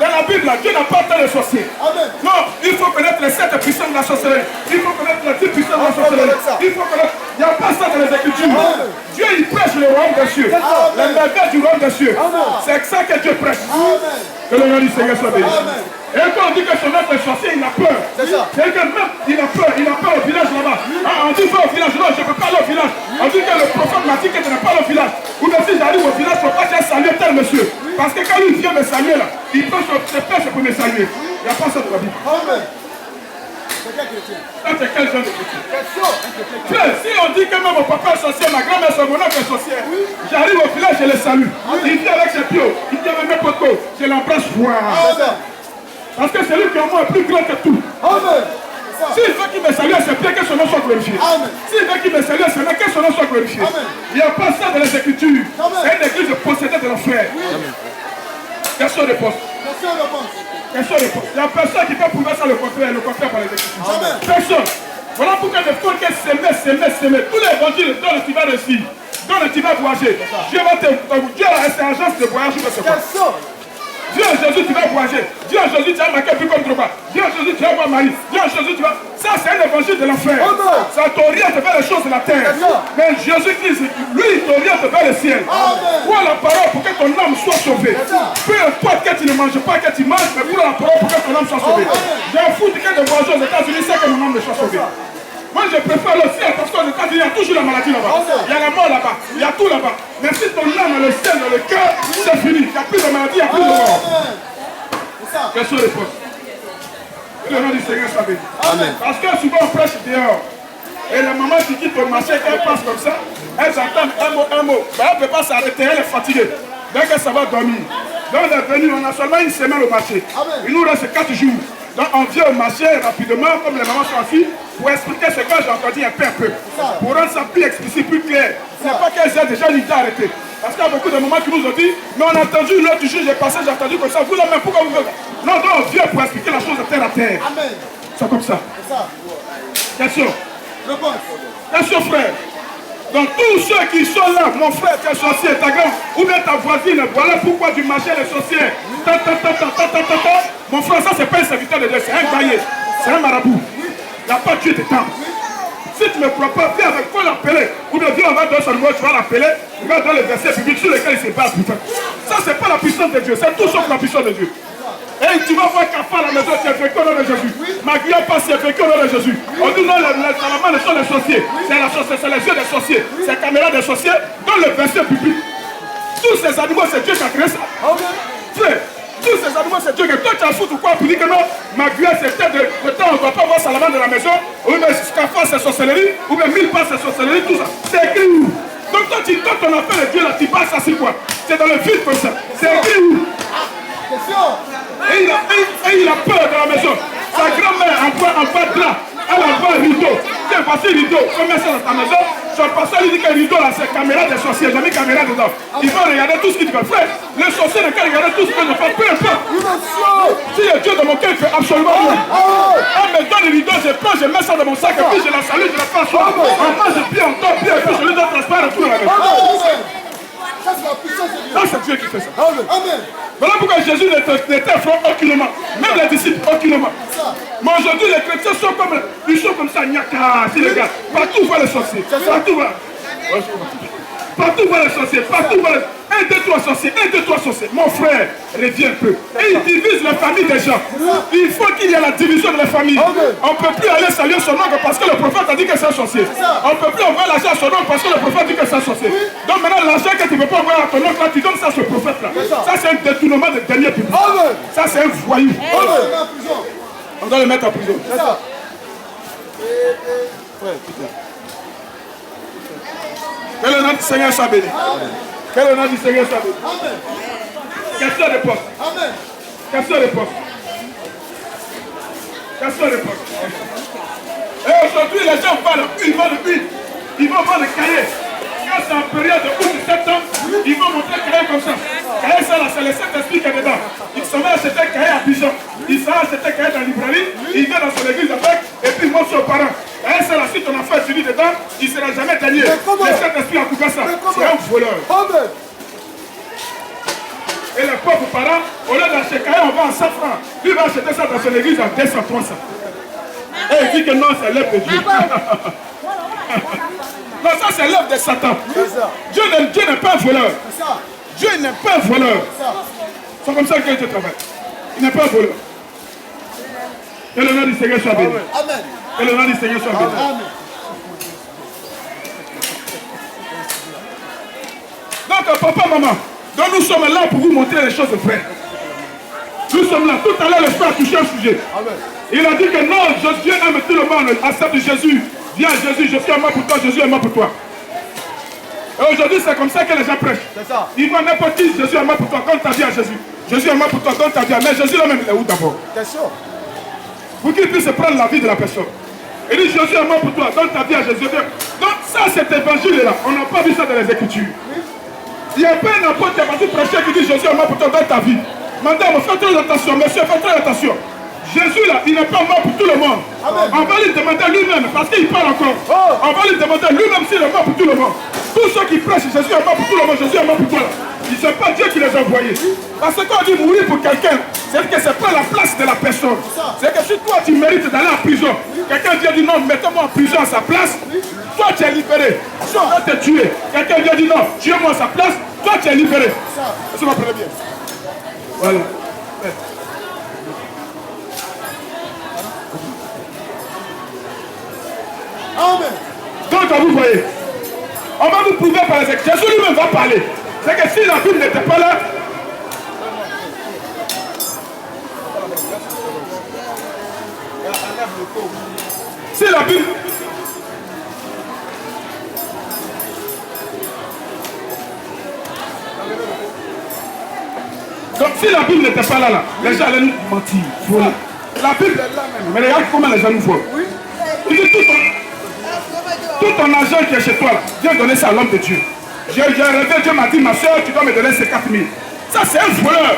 Dans la Bible, là, Dieu n'a pas tant de sorciers. Amen. Non, il faut connaître les 7 puissances de la sorcellerie. Il faut connaître les 10 puissances de la sorcellerie. Il faut connaître. Il n'y a pas ça dans les Écritures. Amen. Dieu, il prêche le royaume des cieux. Les merveilles du royaume des cieux. C'est ça que Dieu prêche. Amen. Que le nom du Seigneur soit béni. Et quand on dit que son autre est sorcier, il a peur. C'est que même, il a peur au village là-bas. On dit pas au village, non, je ne peux pas aller au village. On dit que le prophète m'a dit que je ne peux pas aller au village. Ou même si j'arrive au village, je ne peux pas dire saluer tel monsieur. Parce que quand il vient me saluer là, il prend ses pêches pour me saluer. Il n'y a pas ça de la Bible. Amen. C'est quel chrétien? C'est quel genre de chrétien? Si on dit que même mon papa est sorcier, ma grand-mère son oncle est sorcière, j'arrive au village, je le salue. Il vient avec ses pieds, il vient avec mes potos, je l'embrasse froid. Parce que c'est lui qui est au moins plus grand que tout. Amen. S'il veut qu'il me salue à ses pieds, que son nom soit glorifié. S'il veut qu'il me salue à ses mains, que son nom soit glorifié. Il n'y a pas ça dans les Écritures. C'est une église possédée de l'enfer. Question de poste. Question de poste. Il n'y a personne qui peut prouver ça le contraire par les Écritures. Personne. Voilà pourquoi il faut que s'aimer. Tous les évangiles donnent tu vas réussir. Donne tu vas voyager. Dieu a ses agences de voyage sur ce point. Dieu Jésus, tu vas voyager. Dieu Jésus, tu vas marquer plus comme trop bas. Dieu Jésus, tu vas voir Marie. Dieu Jésus, tu vas. Ça, c'est un évangile de l'enfer. Ça t'oriente vers les choses de la terre. Mais Jésus-Christ, lui, il t'oriente vers le ciel. Crois la parole pour que ton âme soit sauvée. Peu importe que tu ne manges pas, que tu manges, mais crois la parole pour que ton âme soit sauvée. J'ai un fou de voyager aux États-Unis, c'est que mon âme ne soit sauvée. Moi, je préfère le ciel parce qu'aux États-Unis, il y a toujours la maladie là-bas. Il y a la mort là-bas. Il y a tout là-bas. Mais si ton âme, le ciel, dans le cœur, c'est fini. Il n'y a plus de maladie, il n'y a plus de mort. Quelles sont les réponses? Que le nom du Seigneur soit béni. Parce que souvent on prêche dehors. Et la maman qui quitte le marché, quand elle passe comme ça, elles entendent un mot. Ben, elle ne peut pas s'arrêter, elle est fatiguée. Dès que ça va dormir. Donc on est venu, on a seulement une semaine au marché. Il nous reste 4 jours. Donc on vient au marché rapidement, comme les mamans sont assis, pour expliquer ce que j'ai entendu un peu. Pour rendre ça plus explicite, plus clair. Ce n'est pas qu'elles aient déjà l'idée arrêtée. Parce qu'il y a beaucoup de mamans qui nous ont dit, mais on a entendu l'autre jour, j'ai passé, j'ai entendu comme ça. Vous là même, pourquoi vous faites? Non, donc on vient pour expliquer la chose de terre à terre. C'est comme ça. Question. Question, frère. Donc tous ceux qui sont là, mon frère, tes sorciers, ta grand, ou bien ta voisine, voilà pourquoi du marché les sorciers. Mon frère, ça c'est pas un serviteur de Dieu, c'est un gaillé, c'est un marabout. Il n'a pas tué tes temps. Si tu ne me crois pas, viens avec quoi l'appeler. Ou bien viens, on va donner son numéro, tu vas l'appeler. Tu vas dans les versets publics sur lesquels il se base. Ça c'est pas la puissance de Dieu, c'est tout sauf la puissance de Dieu. Et tu vas voir qu'à part la maison, tu es vécu au nom de Jésus. Ma gueule passe, tu es vécu au nom de Jésus. On dit non, les salamans sont les sorciers. C'est les yeux des sorciers. C'est la caméra des sorciers. Dans le verset public. Tous ces animaux, c'est Dieu qui a créé ça. Frère, tous ces animaux, c'est Dieu qui a créé. Toi, tu as foutu quoi pour dire que non, ma gueule, c'est de temps, on ne doit pas voir Salaman dans la maison. Ou bien Scapha, c'est sorcellerie. Ou bien 1000 pas, c'est sorcellerie. Tout ça. C'est écrit où? Donc, toi, quand on appelle Dieu là, tu passes ça, c'est quoi? C'est dans le vide comme ça. C'est écrit où? Et il a peur dans la maison. Sa grand-mère envoie de là. Elle envoie un rideau. Tiens, voici un rideau. Combien ça dans ta maison? Son pasteur lui dit que le rideau là, c'est caméra des sorciers. J'ai mis caméra dedans. Il va regarder tout ce qu'il veut faire. Le sorcier ne peut regarder tout ce qu'il veut faire. Peu importe. Si il y a Dieu dans mon cœur, il fait absolument rien. Elle me donne le rideau, je prends, je mets ça dans mon sac. Et puis je la salue, je la passe. On mange bien, on dort bien. Et puis je lui donne transparaître tout dans la maison. Ça, c'est Dieu qui fait ça. Voilà pourquoi Jésus n'était aucunement. Même les disciples, aucunement. Mais aujourd'hui, les chrétiens sont comme, ils sont comme ça, niaka, si les gars. Partout, on voit les sorciers. Partout, voilà. Partout, on voit les sorciers. Partout, on voit les... 1, 2, 3 sorciers. 1, 2, 3 sorciers. Mon frère, reviens un peu. Et il divise la famille des gens. Il faut qu'il y ait la division de la famille. On ne peut plus aller saluer son oncle parce que le prophète a dit que c'est un sorcier. On ne peut plus envoyer l'argent à son oncle parce que le prophète dit que c'est un sorcier. Donc maintenant, l'argent que tu ne peux pas envoyer à ton oncle, là, tu donnes ça à ce prophète-là. Ça, c'est un détournement de dernier public. Ça, c'est un voyou. On doit le mettre en prison. C'est ça. Que le nom du Seigneur soit béni. Que le nom du Seigneur soit béni. Question de poste. Question de poste. Question de poste. Et aujourd'hui, les gens parlent, ils vont le but. Ils vont voir le cahier. Quand c'est en période de août-septembre, ils vont montrer le cahier comme ça. Le cahier, ça là, c'est le Saint-Esprit qui est dedans. Ils s'en vont acheter un cahier à Bijan. Ils s'en vont acheter un cahier dans la librairie. Ils viennent dans son église avec, et puis ils montrent aux parents. Et c'est là, si ton enfant est fini dedans, il ne sera jamais gagné. Le Saint-Esprit a coupé ça. C'est un voleur. Et les pauvres parents, au lieu d'acheter cahier, on va en 100 francs. Lui va acheter ça dans son église en 200, 300. Et il dit que non, c'est l'œuvre de Dieu. Non, ça c'est l'œuvre de Satan. Dieu n'est pas un voleur. Dieu n'est pas un voleur. C'est comme ça que Dieu travaille. Il n'est pas un voleur. Que le nom du Seigneur soit béni. Que le nom du Seigneur soit béni. Donc, papa, maman, donc nous sommes là pour vous montrer les choses vraies. Nous sommes là. Tout à l'heure, le frère a touché un sujet. Il a dit que non, Dieu aime tout le monde. Accepte Jésus. Viens Jésus, je suis un mort pour toi, Jésus est mort pour toi. Et aujourd'hui, c'est comme ça que les gens prêchent. Ils vont n'importe qui, Jésus est mort pour toi, donne ta vie à Jésus. Jésus est mort pour toi, donne ta vie à... Mais Jésus là-même, il est où d'abord? Pour qu'il puisse prendre la vie de la personne. Il dit, Jésus est mort pour toi, donne ta vie à Jésus. Donc ça, cet évangile-là, on n'a pas vu ça dans les Écritures. Il n'y a pas un apôtre qui a parti prêcher qui dit, Jésus est mort pour toi, donne ta vie. Madame, faites très attention, monsieur, faites très attention. Jésus là, il n'est pas mort pour tout le monde. On va lui demander lui-même, parce qu'il parle encore. On va lui demander lui-même s'il est mort pour tout le monde. Tous ceux qui prêchent, Jésus est mort pour tout le monde, Jésus est mort pour toi là. Ce n'est pas Dieu qui les a envoyés. Parce que quand on dit mourir pour quelqu'un, c'est que ce n'est pas la place de la personne. C'est que si toi tu mérites d'aller en prison, quelqu'un vient dire non, mettez-moi en prison à sa place, toi tu es libéré. Si on va te tuer, quelqu'un vient dire non, tuez-moi à sa place, toi tu es libéré. Est-ce que vous comprenez bien? Voilà. que vous voyez. On va vous prouver par les exemples. Jésus lui-même va parler. C'est que si la Bible n'était pas là, si la Bible... Donc si la Bible n'était pas là, les gens allaient nous mentir. Voilà. La Bible est là même. Mais regarde comment les gens nous voient. Il dit tout ton argent qui est chez toi, là, viens donner ça à l'homme de Dieu. J'ai rêvé, Dieu m'a dit, ma soeur, tu dois me donner ces 4 000. Ça, c'est un voleur.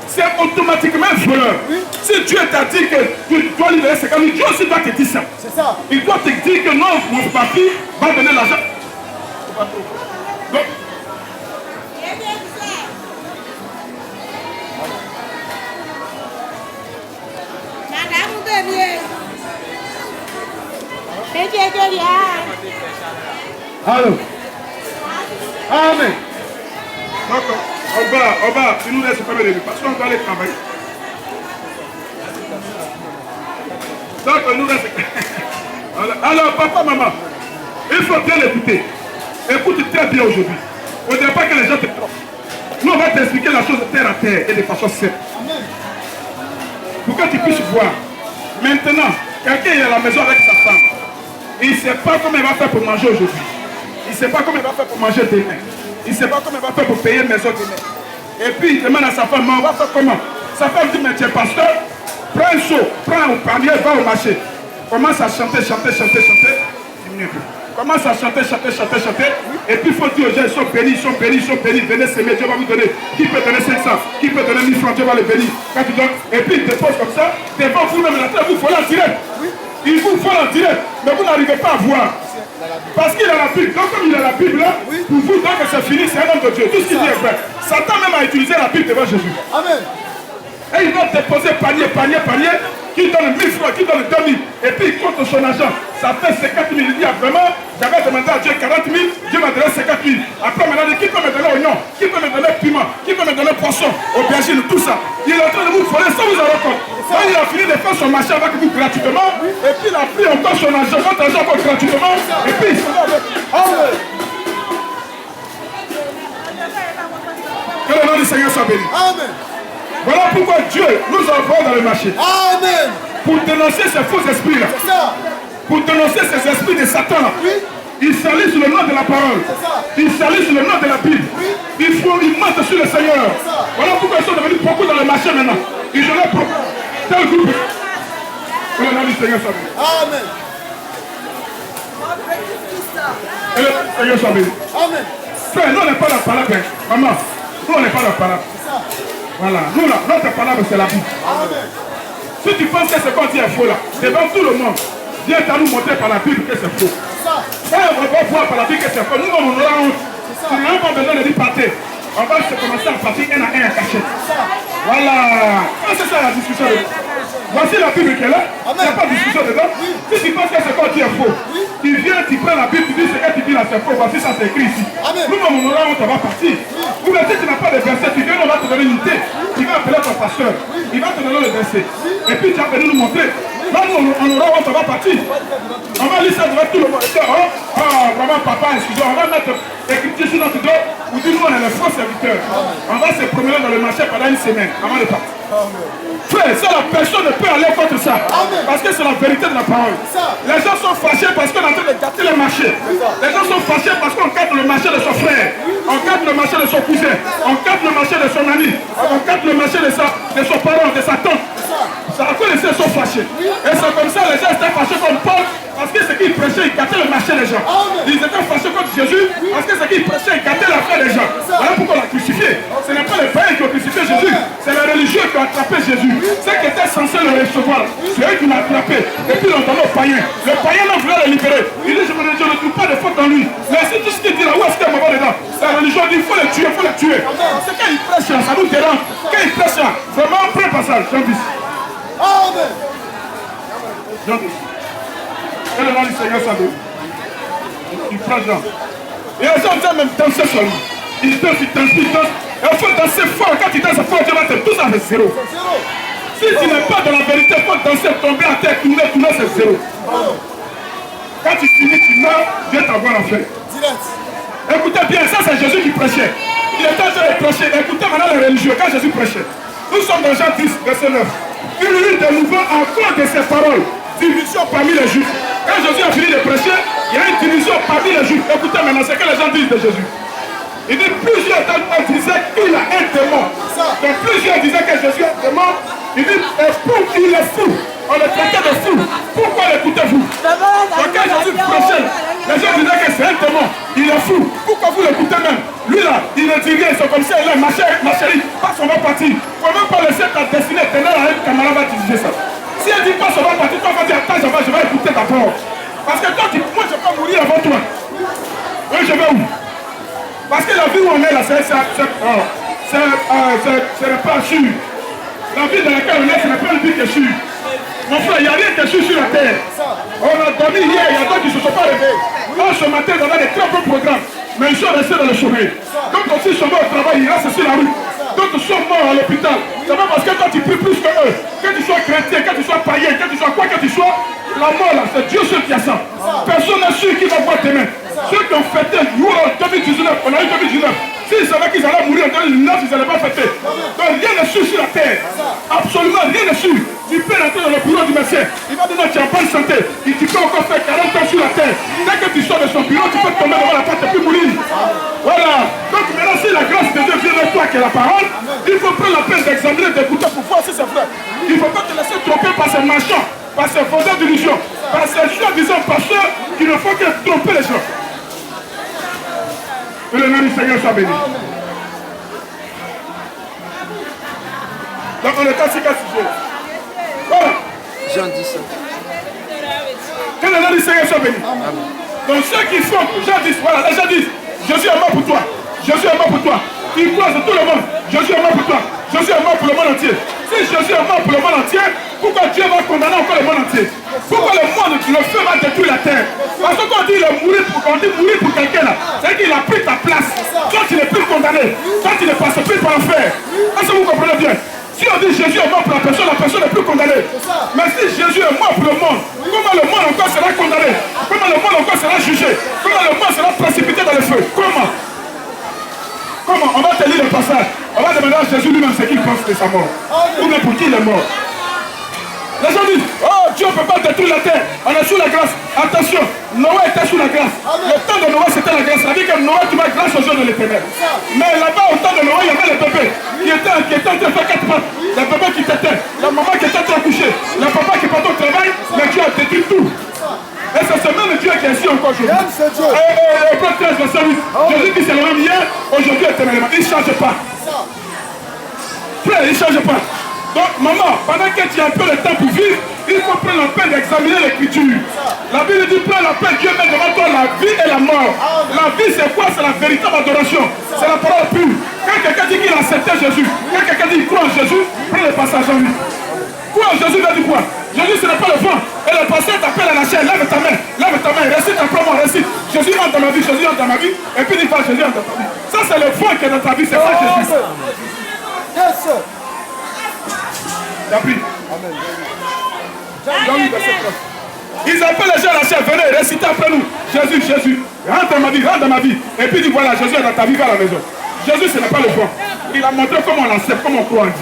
C'est automatiquement un voleur. Oui. Si Dieu t'a dit que tu dois lui donner ces 4 000, Dieu aussi doit te dire ça. C'est ça. Il doit te dire que non, mon papi va donner l'argent. Donc, allô. Amen. Donc, on va, tu nous laisses pas me parce qu'on doit aller travailler. Donc, on nous laisse. Alors, papa, maman, il faut bien l'écouter. Écoute très bien aujourd'hui. On ne dirait pas que les gens te trompent. Nous, on va t'expliquer la chose de terre à terre et de façon simple. Pour que tu puisses voir. Maintenant, quelqu'un est à la maison avec sa femme. Il ne sait pas comment il va faire pour manger aujourd'hui. Il ne sait pas comment il va faire pour manger demain. Il ne sait pas comment il va faire pour payer maison demain. Et puis il demande à sa femme, on va faire comment? Sa femme dit, mais tu es pasteur, prends un seau, prends un panier, va au marché. Commence à chanter. Diminue un peu. Commence à chanter. Et puis il faut dire aux gens, ils sont bénis. Venez s'aimer, Dieu va vous donner. Qui peut donner 500? Qui peut donner 1000 francs? Dieu va les bénir. Quand tu donnes, et puis il te pose comme ça, devant vous-même la tête, vous volez en direct. Il vous vole en direct, mais vous n'arrivez pas à voir. Parce qu'il a la Bible. Donc comme il a la Bible là, pour vous, donc c'est fini, c'est un homme de Dieu. Tout ce qu'il dit est vrai. Satan même a utilisé la Bible devant Jésus. Amen. Et il va déposer panier, qui donne 1000 francs, qui donne 2000. Et puis il compte son argent. Ça fait 50 000. Il dit, vraiment, j'avais demandé à Dieu 40 000, Dieu m'a donné 50 000. Après, maintenant, qui peut me donner oignon? Qui peut me donner piment? Qui peut me donner poisson? Aubergine, tout ça. Il est en train de vous voler sans vous en rendre compte. Quand il a fini de faire son marché avec vous gratuitement, et puis il a pris encore son argent, votre argent encore gratuitement, et puis il se va avec. Amen. Que le nom du Seigneur soit béni. Amen. Voilà pourquoi Dieu nous envoie dans le marché. Amen. Pour dénoncer ces faux esprits-là. C'est ça. Pour dénoncer ces esprits de Satan-là. Oui. Ils salissent le nom de la parole. Ils salissent le nom de la Bible. Oui. Ils mentent sur le Seigneur. Voilà pourquoi ils sont devenus beaucoup dans le marché maintenant. Ils ont leur propre. Tel groupe. Que le nom du Seigneur soit béni. Amen. Que le nom du Seigneur soit béni. Amen. Frère, nous on n'est pas la parole. Maman, nous on n'est pas la parole. Voilà, nous là, notre parole c'est la Bible. Amen. Si tu penses que ce qu'on dit est faux là, devant tout le monde, Dieu t'a nous montrer par la Bible que c'est faux. Et on va voir par la Bible que c'est faux. Nous on aura honte. Si nous n'avons pas besoin de dire partir, on va commencer à partir un à un à cachette. Voilà. C'est ça la discussion. Voici la Bible qu'elle est. Il n'y a pas de discussion dedans. Si tu penses que ce qu'on dit est faux, tu viens, tu prends la Bible, tu dis ce que tu dis là c'est faux. Voici ça c'est écrit ici. Nous on aura honte, on va partir. Ou bien si tu n'as pas de verset, tu viens, on va te donner une idée. Tu vas appeler ton pasteur. Il va te donner le verset. Et puis tu vas venir nous montrer. Là, nous, on aura honte, on va partir. On va lire ça devant tout le monde. Oh, vraiment, papa, excusez-moi. On va mettre l'écriture sur notre dos. Ou dire, nous, on est les faux serviteurs. On va se promener dans le marché pendant une semaine avant de partir. Frère, ça, la personne ne peut aller contre ça. Parce que c'est la vérité de la parole. Les gens sont fâchés parce qu'on est en train de gâter le marché. Les gens sont fâchés parce qu'on gâte le marché de son frère. On gâte le marché de son cousin. On gâte le marché de son ami. On gâte le marché de son parent, de sa tante. Ça a cause de ça, ils sont fâchés. Et c'est comme ça, les gens étaient fâchés contre Paul. Parce que ce qu'il prêchait, il gâtait le marché des gens. Ils étaient fâchés contre Jésus. Parce que ce qu'il prêchait, il gâtait la foi des gens. Voilà pourquoi on l'a crucifié. Ce n'est pas les païens qui ont crucifié Jésus. C'est les religieux qui ont attrapé Jésus. Ceux qui étaient censés le recevoir, c'est eux qui l'ont attrapé. Et puis ils l'ont donné aux païens. Le païen n'a voulu le libérer. Il dit, je ne trouve pas de faute en lui. Mais c'est tout ce qu'il dit là, où est-ce qu'il y a mauvais dedans? La religion dit, il faut le tuer, il faut le tuer. C'est quand il prêche, ça nous dérange. Quand il prêche, vraiment, on prend le passage. Jean 10. Amen. Jean 10. Que le nom du Seigneur soit béni. Il prend Jean. Et les gens viennent même danser seulement. Ils dansent, ils dansent, ils dansent. Et il faut danser fort. Quand tu danses fort, Dieu va te tout ça, c'est zéro. Si tu n'es pas dans la vérité, il faut danser, tomber à terre, tourner, c'est zéro. Quand tu finis, tu meurs, Dieu t'envoie l'enfer. Écoutez bien, ça c'est Jésus qui prêchait. Il était en train de prêcher. Écoutez maintenant les religieux, quand Jésus prêchait. Nous sommes dans Jean 10, verset 9. Il y eut de nouveau à cause de ces paroles, division parmi les Juifs. Quand Jésus a fini de prêcher, il y a une division parmi les Juifs. Écoutez maintenant ce que les gens disent de Jésus. Il dit plusieurs d'entre eux disaient qu'il a un démon. Donc plusieurs disaient que Jésus a un démon. Il dit, il est fou. On le traitait de fou. Pourquoi l'écoutez-vous? Donc quand Jésus prêchait, les gens disaient que c'est un démon. Il est fou. Pourquoi vous l'écoutez même? Lui là, il ne dit rien. C'est comme ça, il est ma chérie, passe, on va partir. Il ne faut même pas laisser ta destinée tenir à un camarade va diriger ça. Si elle dit passe, on va partir, toi vas dire attends, je vais écouter d'abord. Parce que toi, moi je peux mourir avant toi. Oui, je vais où? Parce que la vie où on est là, ce n'est pas sûr. La vie dans laquelle on est, ce n'est pas une vie qui est sûre. Mon frère, il n'y a rien qui est sûr sur la terre. On a dormi hier, il y a d'autres qui ne se sont pas réveillés. Moi, ce matin, on a des très bons programmes, mais ils sont restés dans le sommeil. D'autres aussi sont morts au travail, ils restent sur la rue. D'autres sont morts à l'hôpital. C'est pas parce que toi tu pries plus que eux. Que tu sois chrétien, que tu sois païen, que tu sois quoi que tu sois, la mort là, c'est Dieu seul qui a ça. Personne n'est sûr qui va voir tes mains. Ceux qui ont fêté, nous en 2019, on a eu 2019. S'ils savaient qu'ils allaient mourir en 2019, ils n'allaient pas fêter. Donc rien n'est sûr sur la terre. Absolument rien n'est sûr. Tu peux rentrer dans le bureau du médecin. Il va dire non, tu es en bonne santé. Et tu peux encore faire 40 ans sur la terre. Dès que tu sors de son bureau, tu peux tomber devant la porte et puis mourir. Voilà. Donc maintenant, si la grâce de Dieu vient de toi, qui est la parole, il faut prendre la peine d'examiner, d'écouter pour voir si c'est vrai. Il ne faut pas te laisser tromper par ces marchands, par ces vendeurs d'illusions, par ces soi-disant pasteurs qui ne font que tromper les gens. Que le nom du Seigneur soit béni. Donc on est à 6 sujets. Voilà. Jean 10. Que le nom du Seigneur soit béni. Donc ceux qui font, Jean 10, voilà, les gens disent, Jésus est mort pour toi. Jésus est mort pour toi. Il croise tout le monde. Jésus est mort pour toi. Jésus est mort pour le monde entier. Si Jésus est mort pour le monde entier, pourquoi Dieu va condamner encore le monde entier? Pourquoi le monde, le feu va détruire la terre? Parce qu'on dit mourir pour quelqu'un là, c'est qu'il a pris ta place. Toi tu n'es plus condamné. Toi tu ne passes plus par l'enfer. Est-ce que vous comprenez bien? Si on dit Jésus est mort pour la personne n'est plus condamnée. Mais si Jésus est mort pour le monde, comment le monde encore sera condamné? Comment le monde encore sera jugé? Comment le monde sera précipité dans le feu? Comment? Comment? On va te lire le passage. On va demander à Jésus lui-même ce qu'il pense de sa mort. Ou bien pour qui il est mort. Les gens disent, oh Dieu ne peut pas détruire la terre. On est sous la grâce. Attention, Noé était sous la grâce. Le temps de Noé c'était la grâce. Ça veut dire que Noé tu vas grâce aux yeux de l'Éternel. Mais là-bas au temps de Noé il y avait les bébés qui étaient en train de faire 4 pattes. Les bébés qui t'étaient. La maman qui était en train de coucher. Le papa qui partait au travail. Mais Dieu a détruit tout. Et c'est ce même Dieu qui est ici encore aujourd'hui. Et Hébreux 13, verset 8. Jésus dit c'est le même hier, aujourd'hui éternellement. Il ne change pas. Frère, il ne change pas. Donc maman, pendant que tu as un peu de temps pour vivre, il faut prendre la peine d'examiner l'écriture. La Bible dit prends la peine, Dieu met devant toi la vie et la mort. La vie c'est quoi? C'est la véritable adoration. C'est la parole pure. Quand quelqu'un dit qu'il a accepté Jésus, quand quelqu'un dit qu'il croit en Jésus, prends le passage en lui. Quoi Jésus veut dire quoi? Jésus ce n'est pas le vent. Et le pasteur t'appelle à la chair, lève ta main, récite simplement, récite. Jésus entre dans ma vie, Jésus entre dans ma vie, et puis il va Jésus entre dans ta vie. Ça c'est le vent qui est dans ta vie, c'est ça Jésus. Yes. T'as pris. Amen. Ils appellent les gens à la chair, venez, récitez après nous. Jésus, Jésus, rentre dans ma vie. Et puis dit voilà, Jésus est dans ta vie, va à la maison. Jésus ce n'est pas le vent. Il a montré comment on l'accepte, comment on croit en lui.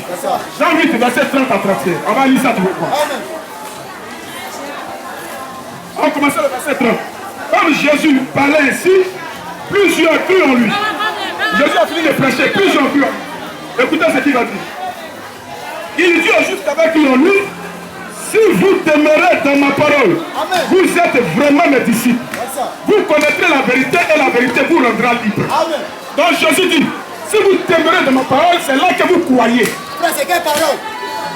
Jean 8, verset 30 à 31. On va lire ça, tu veux croire. On commence le verset 30. Comme Jésus parlait ainsi, plusieurs crurent en lui. Jésus a fini de prêcher, plusieurs crurent en lui. Écoutez ce qu'il va dire. Il dit aux Juifs avec lui en lui, si vous demeurez dans ma parole, vous êtes vraiment mes disciples. Vous connaîtrez la vérité et la vérité vous rendra libre. Donc Jésus dit, si vous demeurez dans ma parole, c'est là que vous croyez. C'est quelle parole?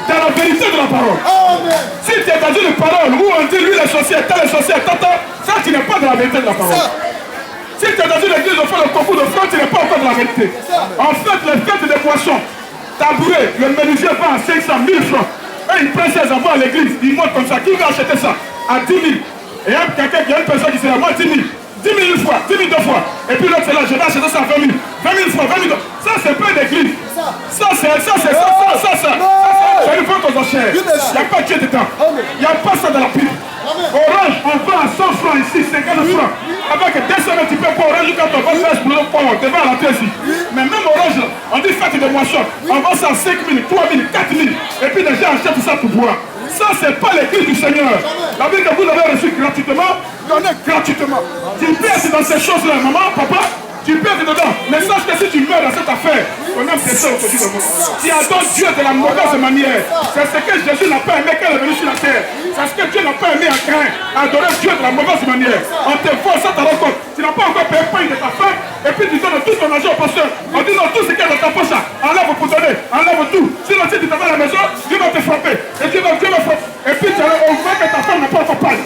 Dans la vérité de la parole. Amen. Si tu es dans une parole où on dit lui les sorciers, tel les sorciers, ça tu n'es pas dans la vérité de la parole. Si tu es dans une église où on fait le concours de francs, tu n'es pas encore dans la vérité. En fait, les fêtes des poissons, tabouret, le menuisier vend à 500 000 francs. Et il prend ses enfants à l'église, il monte comme ça. Qui va acheter ça? À 10 000. Et il y a une personne qui dit, moi 10 000. 10 000 une fois, 10 000 deux fois. Et puis l'autre c'est là, je vais acheter ça à 20 000. 20 000 fois, 20 000. Ça c'est pas une église. Ça c'est Ça lui vend aux enchères. Il n'y a pas Dieu dedans. Il n'y a pas ça dans la Bible. Orange, on vend à 100 francs ici, 50 francs. Avec 200 tu peux pas orange quand on va faire pour le poids, tu vas rentrer ici. Mais même orange, on dit faites de moisson. On vend ça à 5 000, 3 000, 4 000. Et puis les gens achètent ça pour boire. Ça, c'est pas l'église du Seigneur. La Bible que vous avez reçue gratuitement, donnez gratuitement. Tu perds dans ces choses-là, maman, papa. Tu perds dedans. Mais sache que si tu meurs dans cette affaire, ton âme descend au-dessus de moi. Tu adores Dieu de la mauvaise manière. C'est ce que Jésus n'a pas aimé quand il est venu sur la terre. C'est ce que Dieu n'a pas aimé à craindre. Adorer Dieu de la mauvaise manière. On te voit, ça te rencontre. Tu n'as pas encore payé le pain de ta femme. Et puis tu donnes tout ton argent au pasteur. En disant tout ce qu'il y a dans ta poche. Enlève pour donner. Enlève tout. Sinon, si tu t'en vas à la maison, Dieu va te frapper. Et Dieu va frapper. Et puis on voit que ta femme n'a pas encore parlé.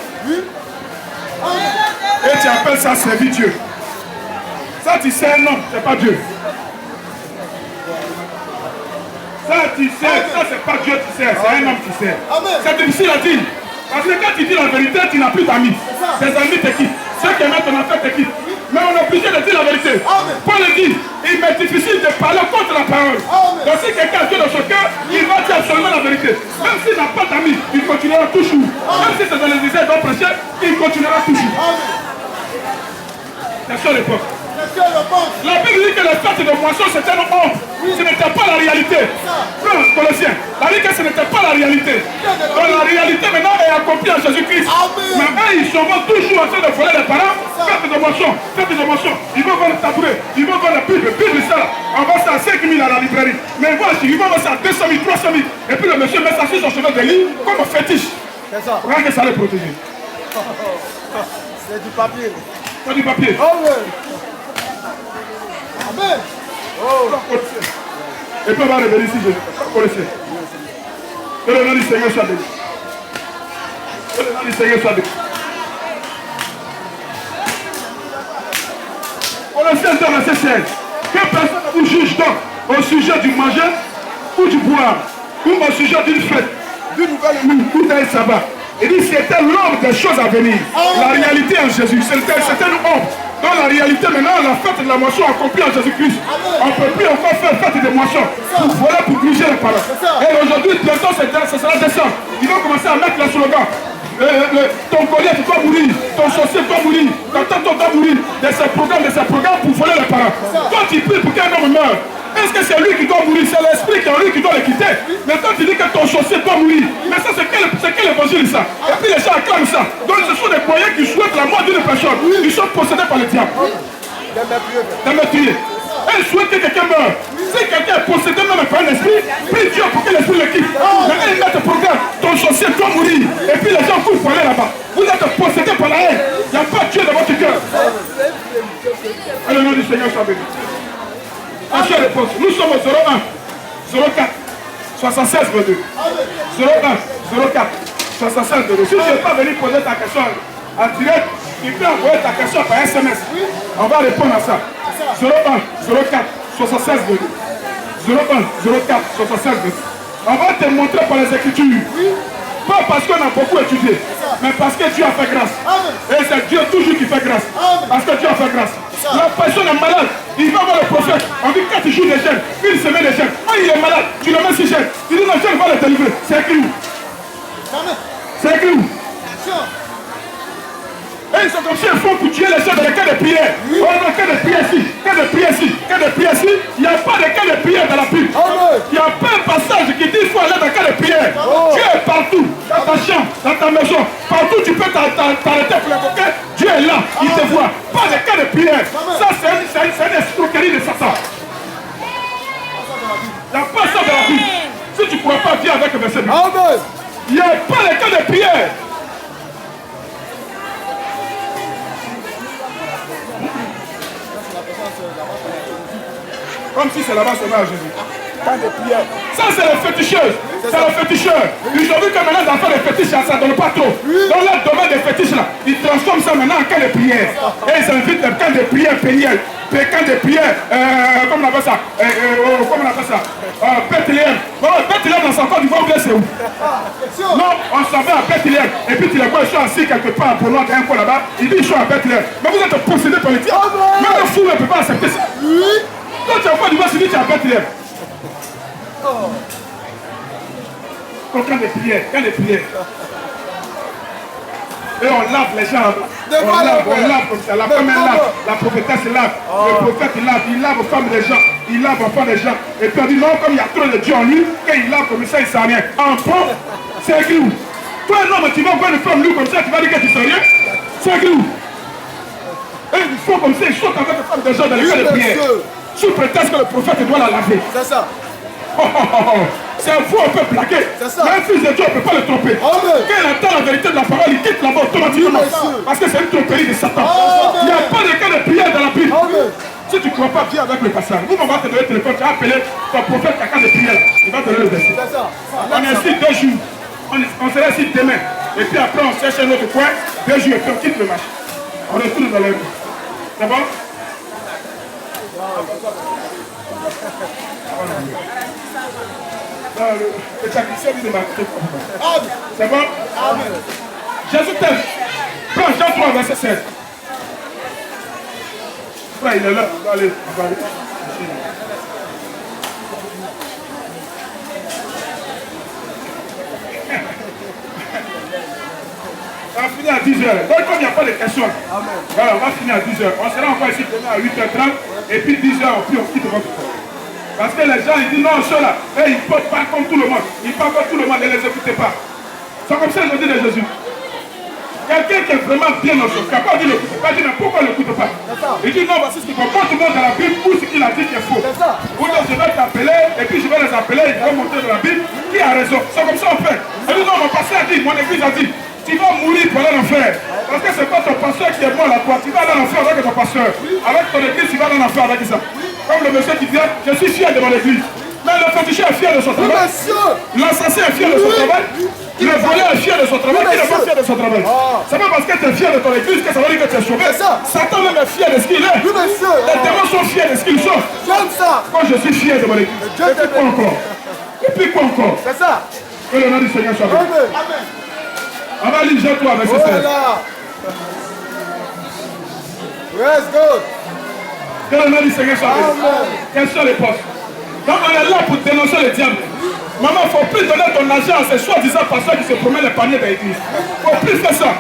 Et tu appelles ça servir Dieu. Ça, tu sais, non, c'est pas Dieu. Ça, tu sais, ça, c'est pas Dieu, tu sais, c'est un homme qui sait. C'est difficile à dire. Parce que quand tu dis la vérité, tu n'as plus d'amis. Tes amis te quittent. Ceux qui aiment ton affaire te quittent. Mais on est obligé de dire la vérité. Paul dit, il m'est difficile de parler contre la parole. Donc si quelqu'un a Dieu dans son cœur, il va dire absolument la vérité. Même s'il n'a pas d'amis, il continuera toujours. Même si c'est dans les églises d'en prêcher, il continuera toujours. C'est ça l'époque. La Bible dit que les fêtes de moisson c'était une honte. Ce n'était pas la réalité. Frère Colossiens, la Bible dit que ce n'était pas la réalité. Donc la réalité maintenant est accomplie en Jésus-Christ. Mais eux, ils sont toujours en train de voler les parents. Fêtes de moisson. Ils vont voir le tabouret, ils vont voir la Bible ça. On va ça à 5 000 à la librairie. Mais moi, ils vont voir ça à 200 000, 300 000. Et puis le monsieur met ça sur son chemin de lit comme un fétiche. C'est ça. Regarde que ça les protéger. C'est du papier. C'est du papier. Amen. Et puis on va revenir ici, Jésus. Que le nom du Seigneur soit béni. Que le nom du Seigneur soit béni. Colossiens 2, verset 16. Que personne ne vous juge donc au sujet du manger ou du boire, ou au sujet d'une fête, d'une nouvelle lune ou d'un sabbat. Il dit c'était l'ordre des choses à venir. La réalité en Jésus, c'était une ordre. Dans la réalité maintenant, la fête de la moisson accomplie en Jésus-Christ. On ne peut plus encore faire fête de moisson pour voler, pour gruger les paroles. Et aujourd'hui, bientôt, ce sera décembre. Ils vont commencer à mettre le slogan. Ton collier doit mourir, ton sorcier doit mourir, ton tonton doit mourir de ces programmes pour voler les paroles. Toi, tu pries pour qu'un homme meure. Est-ce que c'est lui qui doit mourir? C'est l'esprit qui est en lui qui doit le quitter. Mais quand tu dis que ton sorcier doit mourir, mais ça c'est quel évangile ça? Et puis les gens acclament ça. Donc ce sont des croyants qui souhaitent la mort d'une personne. Ils sont possédés par le diable. D'un meurtrier. Et ils souhaitent que quelqu'un meure. Si quelqu'un est possédé même par un esprit, prie Dieu pour que l'esprit le quitte. Mais ils mettent le programme, ton sorcier doit mourir. Et puis les gens courent pour aller là-bas. Vous êtes possédés par la haine. Il n'y a pas Dieu dans votre cœur. Et le nom du Seigneur soit béni. Nous sommes au 01 04 76 22 01 04 76 22. Si tu n'es pas venu poser ta question en direct, tu peux envoyer ta question par SMS. On va répondre à ça. 01 04 76 22 01 04 76 22. On va te montrer par les Écritures. Pas parce qu'on a beaucoup étudié, mais parce que Dieu a fait grâce. Et c'est Dieu toujours qui fait grâce. Parce que Dieu a fait grâce. La personne est malade, il va voir le prophète. On dit 4 jours de jeûne, une semaine de jeûne. Ah, il est malade, tu le mets sur jeûne. Tu dis non, jeûne va le délivrer. C'est écrit où? C'est écrit où? Et ils sont comme si ils font pour tuer les gens dans les cas de prière. On a cas de prière ici, cas de prière ici, cas de prière ici. Il n'y a pas de cas de prière dans la Bible. Il n'y a pas un passage qui dit qu'il faut aller dans le cas de prière. Dieu est partout, dans ta chambre, dans ta maison. Partout tu peux t'arrêter pour l'invoquer. Dieu est là, il te voit. Pas de cas de prière. Ça c'est une escroquerie de Satan. Il n'y a pas ça dans la Bible. Si tu ne pourras pas dire avec le verset. Il n'y a pas de cas de prière. Comme si c'est là-bas seulement à Jésus. Ça c'est les féticheuses. C'est les féticheurs. Ils ont vu que maintenant dans faire les fétiches, ça ne donne pas trop. Dans le domaine des fétiches là, ils transforment ça maintenant en cas de prière. Et ils invitent les cas de prière péniel. Cas de prière, comment on appelle ça? Comment on appelle ça? Bethléem. Bethléem dans son corps, du voir c'est où? Non, on s'en va à Bethléem. Et puis tu les vois, ils sont assis quelque part pour loin, un peu là-bas. Ils disent ils sont à Bethléem. Mais vous êtes possédés par le diable. Même le fou ne peut pas accepter ça. Quand tu as pas du voir, tu dis tu es à Bethléem. Quand des prières, quand des prières. Et on lave les gens. On lave comme ça. La femme elle lave, la prophétesse lave, le prophète il lave aux femmes des gens, il lave aux femmes des gens. Et puis on dit non, comme il y a trop de Dieu en lui, quand il lave comme ça, il ne sait rien. En bon, c'est écrit où? Toi, non, mais tu vas voir une femme lui comme ça, tu vas dire que tu ne sais rien. C'est écrit où? Et il faut comme ça, il saute avec les femmes des gens dans les cas de prière. Sous prétexte que le prophète doit la laver. C'est ça. C'est un fou, on peut plaquer. C'est ça. Mais un fils de Dieu, on ne peut pas le tromper. Amen. Quand il entend la vérité de la parole, il quitte là-bas automatiquement. Parce que c'est une tromperie de Satan. Amen. Il n'y a pas de cas de prière dans la Bible. Amen. Si tu ne crois pas, viens avec le passage. Vous, on va te donner le téléphone, tu vas appeler ton prophète qui a cas de prière. Il va te donner le verset. C'est ça. On est ici 2 jours. On sera ici demain. Et puis après, on cherche un autre coin. 2 jours et puis on quitte le marché. On retourne dans les rues. C'est bon? Le technicien dit de m'arrêter. C'est bon? Amen. Jésus t'aime. Prends Jean 3, verset 16. Frère, il est là. On va aller. On va finir à 10h. Donc, comme il n'y a pas de questions, voilà, on va finir à 10h. On sera encore ici demain à 8h30. Et puis 10h, puis on quitte votre corps. Parce que les gens, ils disent non, ceux-là, ils ne parlent pas comme tout le monde. Ils parlent comme tout le monde, ne les écoutez pas. C'est comme ça que je dis de Jésus. Quelqu'un qui est vraiment bien dans son cas, pas dit l'écoute pas, dit mais pourquoi ne l'écoute pas? Il dit non, voici ce qu'il faut. Pas tout le monde dans la Bible ou ce qu'il a dit qui est faux. Ou donc je vais t'appeler, et puis je vais les appeler, ils vont monter dans la Bible, qui a raison. C'est comme ça on fait. Il dit non, mon pasteur a dit, mon église a dit, tu vas mourir pour aller en enfer. Parce que c'est pas ton pasteur qui est mort là, toi. Tu vas aller en enfer avec ton pasteur. Avec ton église, tu vas aller en enfer avec ça. Comme le monsieur qui dit, je suis fier de mon église. Mais le féticheur est fier de son travail. L'assassin est fier de son travail. Le voleur est fier de son travail. Qui n'est pas fier de son travail? C'est pas parce que tu es fier de ton église que ça veut dire que tu es sauvé. Satan même est fier de ce qu'il est. Les démons sont fiers de ce qu'ils sont. J'aime ça. Moi je suis fier de mon église. Et puis quoi encore? Et puis quoi encore? C'est ça. Que le nom du Seigneur soit béni. Amen. On va lire Jean 3, verset 16. Voilà. Let's go. Que le nom du Seigneur soit béni. Amen. Quels sont les postes? Donc on est là pour dénoncer le diable. Maman, il ne faut plus donner ton argent à ces soi-disant pasteurs qui se promènent les paniers de l'église. Il ne faut plus faire ça.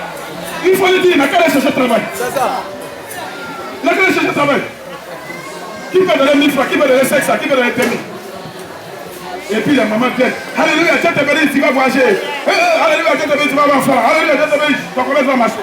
Il faut lui dire, il n'a qu'à aller chercher travail. C'est ça. Il n'a qu'à aller chercher travail. Qui peut donner 1000 francs? Qui peut donner 500? Qui peut donner 2000? Et puis la maman vient. Alléluia, Dieu te bénit, tu vas voyager. Alléluia, Dieu te bénit, tu vas avoir un enfant. Alléluia, Dieu te bénit, ton commerce va marcher.